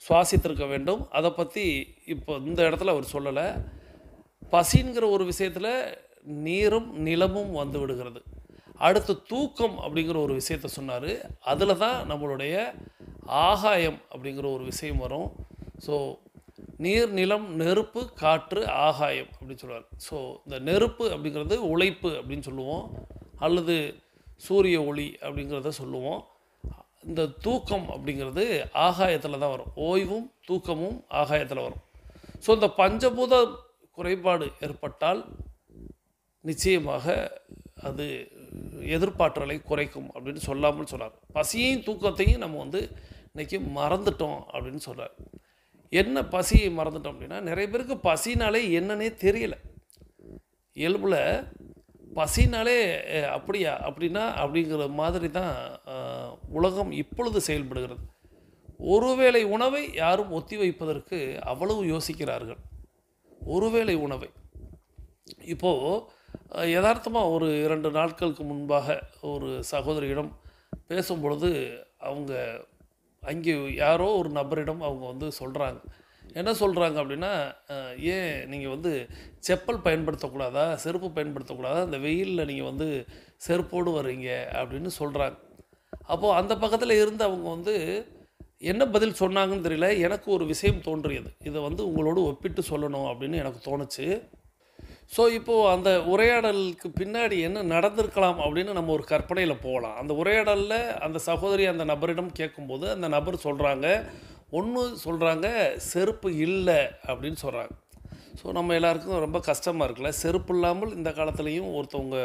சுவாசித்திருக்க வேண்டும். அதை பற்றி இப்போ இந்த இடத்துல அவர் சொல்லலை. பசிங்கிற ஒரு விஷயத்தில் நீரும் நிலமும் வந்து விடுகிறது. அடுத்து தூக்கம் அப்படிங்கிற ஒரு விஷயத்த சொன்னார். அதில் தான் நம்மளுடைய ஆகாயம் அப்படிங்கிற ஒரு விஷயம் வரும். ஸோ நீர், நிலம், நெருப்பு, காற்று, ஆகாயம் அப்படின்னு சொல்லுவார். ஸோ இந்த நெருப்பு அப்படிங்கிறது உழைப்பு அப்படின்னு சொல்லுவோம், அல்லது சூரிய ஒளி அப்படிங்கிறத சொல்லுவோம். இந்த தூக்கம் அப்படிங்கிறது ஆகாயத்தில் தான் வரும். ஓய்வும் தூக்கமும் ஆகாயத்தில் வரும். ஸோ இந்த பஞ்சபூத குறைபாடு ஏற்பட்டால் நிச்சயமாக அது எதிர்ப்பாற்றலை குறைக்கும் அப்படின்னு சொல்லாமல் சொன்னார். பசியையும் தூக்கத்தையும் நம்ம இன்றைக்கி மறந்துட்டோம் அப்படின்னு சொல்கிறார். என்ன பசியை மறந்துட்டோம் அப்படின்னா, நிறைய பேருக்கு பசினாலே என்னன்னே தெரியல. இயல்பில் பசினாலே அப்படியா அப்படின்னா அப்படிங்கிற மாதிரி தான் உலகம் இப்பொழுது செயல்படுகிறது. ஒருவேளை உணவை யாரும் ஒத்தி வைப்பதற்கு அவ்வளவு யோசிக்கிறார்கள். ஒருவேளை உணவை இப்போது யதார்த்தமாக ஒரு 2 நாட்களுக்கு முன்பாக ஒரு சகோதரியிடம் பேசும்பொழுது அவங்க அங்கே யாரோ ஒரு நபரிடம் அவங்க சொல்கிறாங்க. என்ன சொல்கிறாங்க அப்படின்னா, ஏன் நீங்கள் செப்பல் பயன்படுத்தக்கூடாதா, செருப்பு பயன்படுத்தக்கூடாதா, அந்த வெயிலில் நீங்கள் செருப்போடு வர்றீங்க அப்படின்னு சொல்கிறாங்க. அப்போது அந்த பக்கத்தில் இருந்து அவங்க என்ன பதில் சொன்னாங்கன்னு தெரியல. எனக்கு ஒரு விஷயம் தோன்றியது, இதை உங்களோடு ஒப்பிட்டு சொல்லணும் அப்படின்னு எனக்கு தோணுச்சு. ஸோ இப்போது அந்த உரையாடலுக்கு பின்னாடி என்ன நடந்திருக்கலாம் அப்படின்னு நம்ம ஒரு கற்பனையில் போகலாம். அந்த உரையாடலில் அந்த சகோதரி அந்த நபரிடம் கேட்கும்போது அந்த நபர் சொல்கிறாங்க, செருப்பு இல்லை அப்படின்னு சொல்கிறாங்க. ஸோ நம்ம எல்லாருக்கும் ரொம்ப கஷ்டமாக இருக்குல்ல, செருப்பு இல்லாமல் இந்த காலத்துலேயும் ஒருத்தவங்க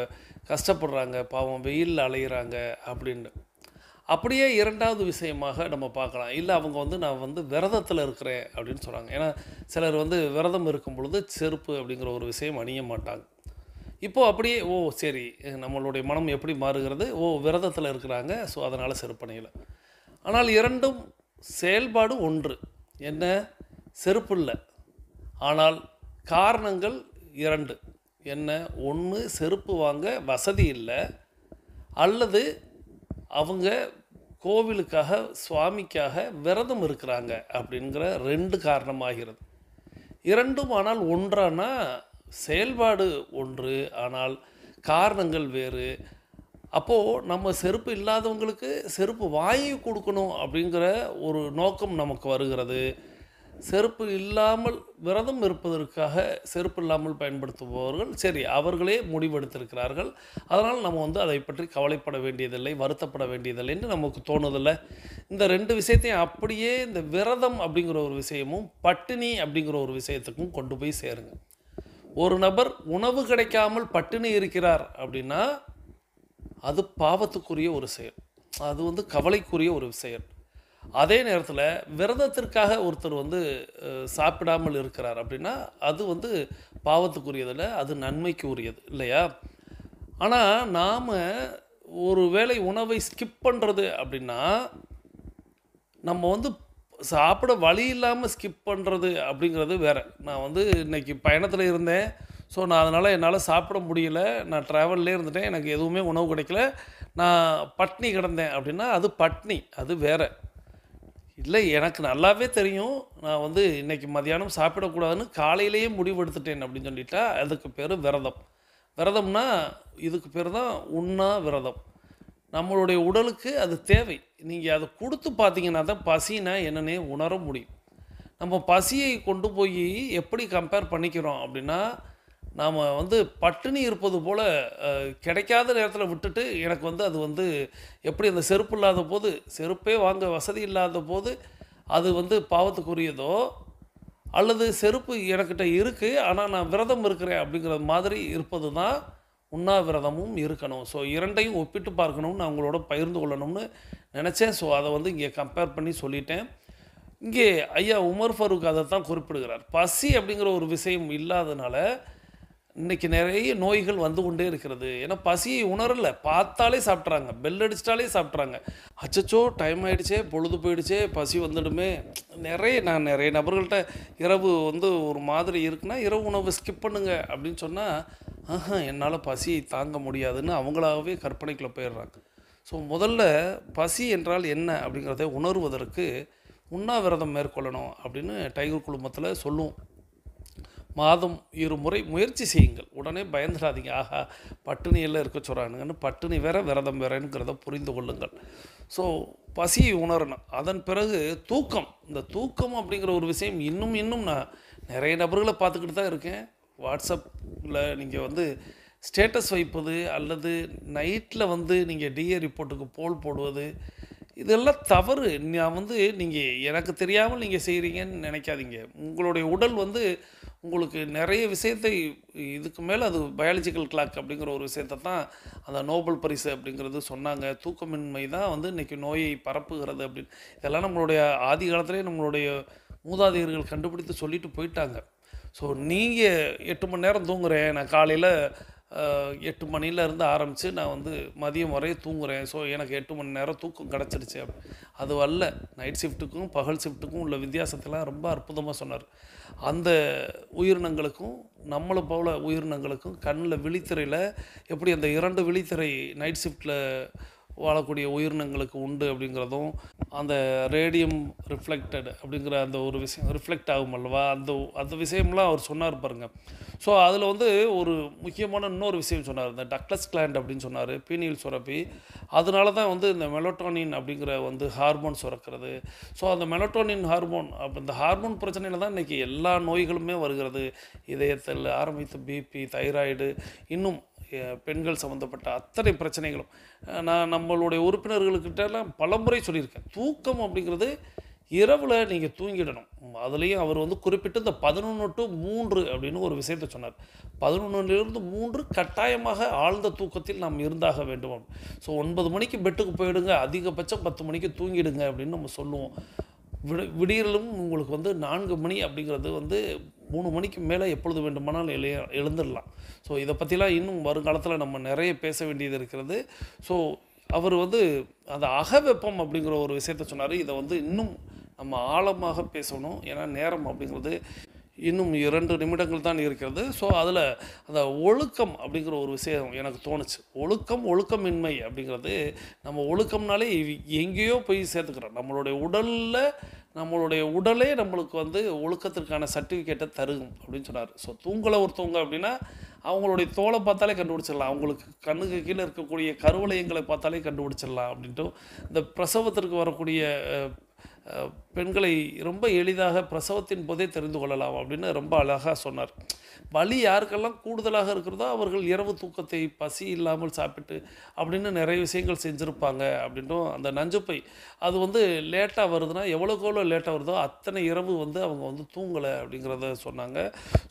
கஷ்டப்படுறாங்க, பாவம் வெயிலில் அலையிறாங்க அப்படின்னு. அப்படியே 2வது விஷயமாக நம்ம பார்க்கலாம். இல்லை அவங்க நான் விரதத்தில் இருக்கிறேன் அப்படின்னு சொல்கிறாங்க. ஏன்னா சிலர் விரதம் இருக்கும் பொழுது செருப்பு அப்படிங்கிற ஒரு விஷயம் அணிய மாட்டாங்க. இப்போது அப்படியே சரி, நம்மளுடைய மனம் எப்படி மாறுகிறது, விரதத்தில் இருக்கிறாங்க, ஸோ அதனால் செருப்பு அணியலை. ஆனால் 2ம் செயல்பாடு ஒன்று. என்ன? செருப்பு இல்லை, ஆனால் காரணங்கள் 2. என்ன? ஒன்று, செருப்பு வாங்க வசதி இல்லை, அல்லது அவங்க கோவிலுக்காக சுவாமிக்காக விரதம் இருக்கிறாங்க அப்படிங்கிற 2 காரணமாகிறது. 2ம் ஆனால் ஒன்றானா செயல்பாடு ஒன்று, ஆனால் காரணங்கள் வேறு. அப்போது நம்ம செருப்பு இல்லாதவங்களுக்கு செருப்பு வாங்கி கொடுக்கணும் அப்படிங்கிற ஒரு நோக்கம் நமக்கு வருகிறது. செருப்பு இல்லாமல் விரதம் இருப்பதற்காக செருப்பு இல்லாமல் பயன்படுத்துபவர்கள் சரி, அவர்களே முடிவெடுத்திருக்கிறார்கள். அதனால் நம்ம அதை பற்றி கவலைப்பட வேண்டியதில்லை, வருத்தப்பட வேண்டியதில்லை என்று நமக்கு தோணுதில்லை. இந்த 2 விஷயத்தையும் அப்படியே இந்த விரதம் அப்படிங்கிற ஒரு விஷயமும் பட்டினி அப்படிங்கிற ஒரு விஷயத்துக்கும் கொண்டு போய் சேருங்க. ஒரு நபர் உணவு கிடைக்காமல் பட்டினி இருக்கிறார் அப்படின்னா அது பாவத்துக்குரிய ஒரு செயல், அது கவலைக்குரிய ஒரு செயல். அதே நேரத்தில் விரதத்திற்காக ஒருத்தர் சாப்பிடாமல் இருக்கிறார் அப்படின்னா அது பாவத்துக்குரியதில்லை, அது நன்மைக்கு உரியது இல்லையா? ஆனால் நாம் ஒரு வேளை உணவை ஸ்கிப் பண்ணுறது அப்படின்னா நம்ம சாப்பிட வழி இல்லாமல் ஸ்கிப் பண்ணுறது அப்படிங்கிறது வேறு. நான் இன்றைக்கி பயணத்தில் இருந்தேன், ஸோ நான் அதனால் என்னால் சாப்பிட முடியல, நான் ட்ராவல்லே இருந்துட்டேன், எனக்கு எதுவுமே உணவு கிடைக்கல, நான் பட்னி கிடந்தேன் அப்படின்னா அது பட்னி, அது வேறு. இல்லை, எனக்கு நல்லாவே தெரியும் நான் இன்றைக்கி மதியானம் சாப்பிடக்கூடாதுன்னு காலையிலேயே முடிவெடுத்துட்டேன் அப்படின்னு சொல்லிட்டா அதுக்கு பேர் விரதம். விரதம்னா இதுக்கு பேர் தான் உண்ணா விரதம். நம்மளுடைய உடலுக்கு அது தேவை. நீங்கள் அதை கொடுத்து பார்த்தீங்கன்னா தான் பசினா என்னன்னே உணர முடியும். நம்ம பசியை கொண்டு போய் எப்படி கம்பேர் பண்ணிக்கிறோம் அப்படின்னா, நாம் பட்டினி இருப்பது போல் கிடைக்காத நேரத்தில் விட்டுட்டு எனக்கு அது எப்படி அந்த செருப்பு இல்லாத போது, செருப்பே வாங்க வசதி இல்லாத போது அது பாவத்துக்குரியதோ, அல்லது செருப்பு எனக்கிட்ட இருக்குது ஆனால் நான் விரதம் இருக்கிறேன் அப்படிங்கிற மாதிரி இருப்பது தான் உண்ணாவிரதமும் இருக்கணும். ஸோ இரண்டையும் ஒப்பிட்டு பார்க்கணும்னு நான் உங்களோட பகிர்ந்து கொள்ளணும்னு நினச்சேன். ஸோ அதை வந்து இங்கே கம்பேர் பண்ணி சொல்லிட்டேன். இங்கே ஐயா உமர் ஃபரூக் அதை தான் குறிப்பிடுகிறார். பசி அப்படிங்கிற ஒரு விஷயம் இல்லாதனால இன்றைக்கி நிறைய நோய்கள் வந்து கொண்டே இருக்கிறது. ஏன்னா பசியை உணரலை, பார்த்தாலே சாப்பிட்றாங்க, பெல் அடிச்சிட்டாலே சாப்பிட்றாங்க. அச்சச்சோ டைம் ஆகிடுச்சே, பொழுது போயிடுச்சே, பசி வந்துடுமே. நான் நிறைய நபர்கள்ட்ட இரவு வந்து ஒரு மாதிரி இருக்குன்னா இரவு உணவு ஸ்கிப் பண்ணுங்க அப்படின்னு சொன்னால் என்னால் பசி தாங்க முடியாதுன்னு அவங்களாகவே கற்பனைக்குள்ளே போயிடுறாங்க. ஸோ முதல்ல பசி என்றால் என்ன அப்படிங்கிறத உணர்வதற்கு உண்ணாவிரதம் மேற்கொள்ளணும் அப்படின்னு டைகர் குழுமத்தில் சொல்லுவோம். மாதம் 2 முறை முயற்சி செய்யுங்கள். உடனே பயந்துடாதீங்க, ஆஹா பட்டினியெல்லாம் இருக்க சொல்கிறானுங்கன்னு. பட்டினி வேற விரதம் வேறங்கிறத புரிந்து கொள்ளுங்கள். ஸோ பசியை உணரணும். அதன் பிறகு தூக்கம். இந்த தூக்கம் அப்படிங்கிற ஒரு விஷயம் இன்னும் நான் நிறைய நபர்களை பார்த்துக்கிட்டு தான் இருக்கேன். வாட்ஸ்அப்பில் நீங்கள் வந்து ஸ்டேட்டஸ் வைப்பது அல்லது நைட்டில் வந்து நீங்கள் டிஏ ரிப்போர்ட்டுக்கு போல் போடுவது, இதெல்லாம் தவறு. நான் வந்து நீங்கள் எனக்கு தெரியாமல் நீங்கள் செய்கிறீங்கன்னு நினைக்காதீங்க. உங்களுடைய உடல் வந்து உங்களுக்கு நிறைய விஷயத்தை இதுக்கு மேலே அது பயாலஜிக்கல் கிளாக் அப்படிங்கிற ஒரு விஷயத்தை தான் அந்த நோபல் பரிசு அப்படிங்கிறது சொன்னாங்க. தூக்கமின்மை தான் வந்து இன்றைக்கி நோயை பரப்புகிறது அப்படின்னு. இதெல்லாம் நம்மளுடைய ஆதி காலத்திலே நம்மளுடைய மூதாதையர்கள் கண்டுபிடித்து சொல்லிட்டு போயிட்டாங்க. ஸோ நீங்கள் 8 மணி நேரம் தூங்குறேன், நான் காலையில் 8 மணிலேருந்து ஆரம்பித்து நான் வந்து மதியம் வரைய தூங்குறேன், ஸோ எனக்கு 8 மணி நேரம் தூக்கம் கிடச்சிருச்சு. அது அல்ல. நைட் ஷிஃப்ட்டுக்கும் பகல் ஷிஃப்ட்டுக்கும் உள்ள வித்தியாசத்தெல்லாம் ரொம்ப அற்புதமாக சொன்னார். அந்த உயிரினங்களுக்கும் நம்மளை போல உயிரினங்களுக்கும் கண்ணில் விழித்திரையில் எப்படி அந்த 2 விழித்திரை நைட் ஷிஃப்ட்டில் வாழக்கூடிய உயிரினங்களுக்கு உண்டு அப்படிங்கிறதும், அந்த ரேடியம் ரிஃப்ளெக்டட் அப்படிங்கிற அந்த ஒரு விஷயம் ரிஃப்ளெக்ட் ஆகும் அல்லவா, அந்த விஷயம்லாம் அவர் சொன்னார் பாருங்கள். ஸோ அதில் வந்து ஒரு முக்கியமான இன்னொரு விஷயம் சொன்னார். இந்த டக்ளஸ் கிளாண்ட் அப்படின்னு சொன்னார், பீனியல் சுரப்பி. அதனால தான் வந்து இந்த மெலட்டோனின் அப்படிங்கிற வந்து ஹார்மோன் சுரக்கிறது. ஸோ அந்த மெலட்டோனின் ஹார்மோன் இந்த ஹார்மோன் பிரச்சனையில் தான் இன்றைக்கி எல்லா நோய்களுமே வருகிறது. இதயத்தில் ஆரம்பித்து பிபி, தைராய்டு, இன்னும் பெண்கள் சம்மந்தப்பட்ட அத்தனை பிரச்சனைகளும். நான் நம்மளுடைய உறுப்பினர்களுக்கிட்டலாம் பலமுறை சொல்லியிருக்கேன், தூக்கம் அப்படிங்கிறது இரவில் நீங்கள் தூங்கிடணும். அதுலேயும் அவர் வந்து குறிப்பிட்டு இந்த 11 to 3 அப்படின்னு ஒரு விஷயத்தை சொன்னார். 11லிருந்து 3 கட்டாயமாக ஆழ்ந்த தூக்கத்தில் நாம் இருந்தாக வேண்டும். ஸோ 9 மணிக்கு பெட்டுக்கு போயிடுங்க, அதிகபட்சம் 10 மணிக்கு தூங்கிடுங்க அப்படின்னு நம்ம சொல்லுவோம். விடியலும் உங்களுக்கு வந்து 4 மணி அப்படிங்கிறது வந்து 3 மணிக்கு மேலே எப்பொழுது வேண்டுமானாலும் எழுந்துடலாம். ஸோ இதை பற்றிலாம் இன்னும் வருங்காலத்தில் நம்ம நிறைய பேச வேண்டியது இருக்கிறது. ஸோ அவர் வந்து அந்த அகவெப்பம் அப்படிங்கிற ஒரு விஷயத்த சொன்னார். இதை வந்து இன்னும் நம்ம ஆழமாக பேசணும். ஏன்னா நேரம் அப்படிங்கிறது இன்னும் 2 நிமிடங்கள் தான் இருக்கிறது. ஸோ அதில் அந்த ஒழுக்கம் அப்படிங்கிற ஒரு விஷயம் எனக்கு தோணுச்சு. ஒழுக்கமின்மை அப்படிங்கிறது, நம்ம ஒழுக்கம்னாலே எங்கேயோ போய் சேர்த்துக்கிறோம். நம்மளுடைய உடலே நம்மளுக்கு வந்து ஒழுக்கத்திற்கான சர்டிஃபிகேட்டை தரும் அப்படின்னு சொன்னார். ஸோ ஒருத்தவங்க அப்படின்னா அவங்களுடைய தோலை பார்த்தாலே கண்டுபிடிச்சிடலாம், அவங்களுக்கு கண்ணுக்கு கீழே இருக்கக்கூடிய கருவளையங்களை பார்த்தாலே கண்டுபிடிச்சிடலாம் அப்படின்ட்டு, இந்த பிரசவத்திற்கு வரக்கூடிய பெண்களை ரொம்ப எளிதாக பிரசவத்தின் போதே தெரிந்து கொள்ளலாம் அப்படின்னு ரொம்ப அழகாக சொன்னார். வலி யாருக்கெல்லாம் கூடுதலாக இருக்கிறதோ அவர்கள் இரவு தூக்கத்தை பசி இல்லாமல் சாப்பிட்டு அப்படின்னு நிறைய விஷயங்கள் செஞ்சுருப்பாங்க அப்படின்ட்டும். அந்த நஞ்சுப்பை அது வந்து லேட்டாக வருதுன்னா எவ்வளோக்கு லேட்டாக வருதோ அத்தனை இரவு வந்து அவங்க வந்து தூங்கலை அப்படிங்கிறத சொன்னாங்க.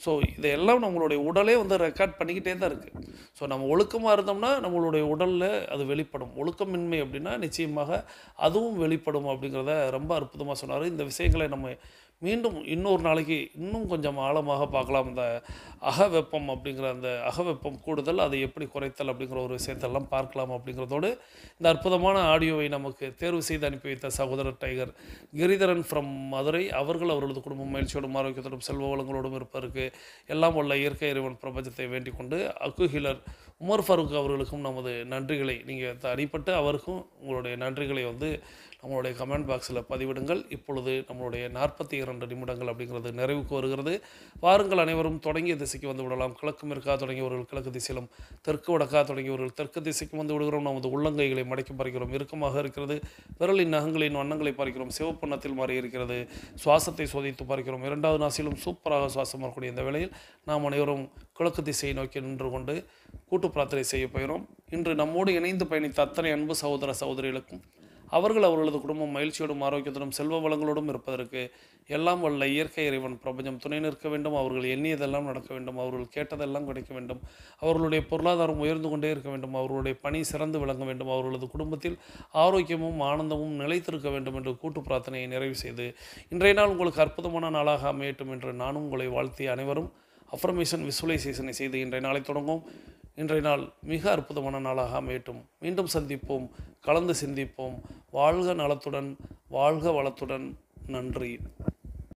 ஸோ இதையெல்லாம் நம்மளுடைய உடலே வந்து ரெக்கார்ட் பண்ணிக்கிட்டே தான் இருக்குது. ஸோ நம்ம ஒழுக்கமாக இருந்தோம்னா நம்மளுடைய உடலில் அது வெளிப்படும். ஒழுக்கமின்மை அப்படின்னா நிச்சயமாக அதுவும் வெளிப்படும் அப்படிங்கிறத ரொம்ப அற்புதமாக சொன்னார். இந்த விஷயங்களை நம்ம மீண்டும் இன்னொரு நாளைக்கு இன்னும் கொஞ்சம் ஆழமாக பார்க்கலாம். இந்த அகவெப்பம் அப்படிங்கிற அந்த அகவெப்பம் கூடுதல், அதை எப்படி குறைத்தல் அப்படிங்கிற ஒரு விஷயத்தெல்லாம் பார்க்கலாம் அப்படிங்கிறதோடு, இந்த அற்புதமான ஆடியோவை நமக்கு தேர்வு செய்து அனுப்பி வைத்த சகோதரர் டைகர் கிரிதரன் ஃப்ரம் மதுரை அவர்களது குடும்பம் மகிழ்ச்சியோடும் ஆரோக்கியத்தோடும் செல்வ வளங்களோடும் இருப்பதற்கு எல்லாம் உள்ள இயற்கை இறைவன் பிரபஞ்சத்தை வேண்டிக் கொண்டு, அக்குஹிலர் உமர் ஃபரூக் அவர்களுக்கும் நமது நன்றிகளை நீங்கள் தனிப்பட்டு அவருக்கும் உங்களுடைய நன்றிகளை வந்து நம்மளுடைய கமெண்ட் பாக்ஸில் பதிவிடுங்கள். இப்பொழுது நம்மளுடைய 42 நிமிடங்கள் அப்படிங்கிறது நிறைவுக்கு வருகிறது. வாருங்கள் அனைவரும் தொடங்கிய திசைக்கு வந்து விடலாம். கிழக்கு மேற்கா தொடங்கியவர்கள் கிழக்கு திசையிலும், தெற்கு வடக்கா தொடங்கியவர்கள் தெற்கு திசைக்கு வந்து விடுகிறோம். நமது உள்ளங்கைகளை மடக்கி பார்க்கிறோம், இறுக்கமாக இருக்கிறது. விரலின் நகங்களின் வண்ணங்களை பார்க்கிறோம், சிவப்பண்ணத்தில் மாறி இருக்கிறது. சுவாசத்தை சோதித்து பார்க்கிறோம், 2வது நாசிலும் சூப்பராக சுவாசம் வரக்கூடிய இந்த வேளையில் நாம் அனைவரும் கிழக்கு திசையை நோக்கி நின்று கொண்டு கூட்டு பிரார்த்தனை செய்ய போகிறோம். இன்று நம்மோடு இணைந்து பயணித்த அத்தனை அன்பு சகோதர சகோதரிகளுக்கும் அவர்கள் அவர்களது குடும்பம் மகிழ்ச்சியோடும் ஆரோக்கியத்துடன் செல்வ வளங்களோடும் இருப்பதற்கு எல்லாம் வல்ல இயற்கை இறைவன் பிரபஞ்சம் துணை நிற்க வேண்டும். அவர்கள் எண்ணியதெல்லாம் நடக்க வேண்டும். அவர்கள் கேட்டதெல்லாம் கிடைக்க வேண்டும். அவர்களுடைய பொருளாதாரம் உயர்ந்து கொண்டே இருக்க வேண்டும். அவர்களுடைய பணி சிறந்து விளங்க வேண்டும். அவர்களது குடும்பத்தில் ஆரோக்கியமும் ஆனந்தமும் நிலைத்திருக்க வேண்டும் என்று கூட்டு பிரார்த்தனையை நிறைவு செய்து இன்றைய நாள் உங்களுக்கு அற்புதமான நாளாக அமையட்டும் என்று நானும் உங்களை வாழ்த்தி அனைவரும் அஃபர்மேஷன் விசுவலைசேஷனை செய்து இன்றைய நாளை தொடங்கும். இன்றைய நாள் மிக அற்புதமான நாளாக அமையட்டும். மீண்டும் சந்திப்போம், கலந்து சிந்திப்போம். வாழ்க நலத்துடன், வாழ்க வளத்துடன். நன்றி.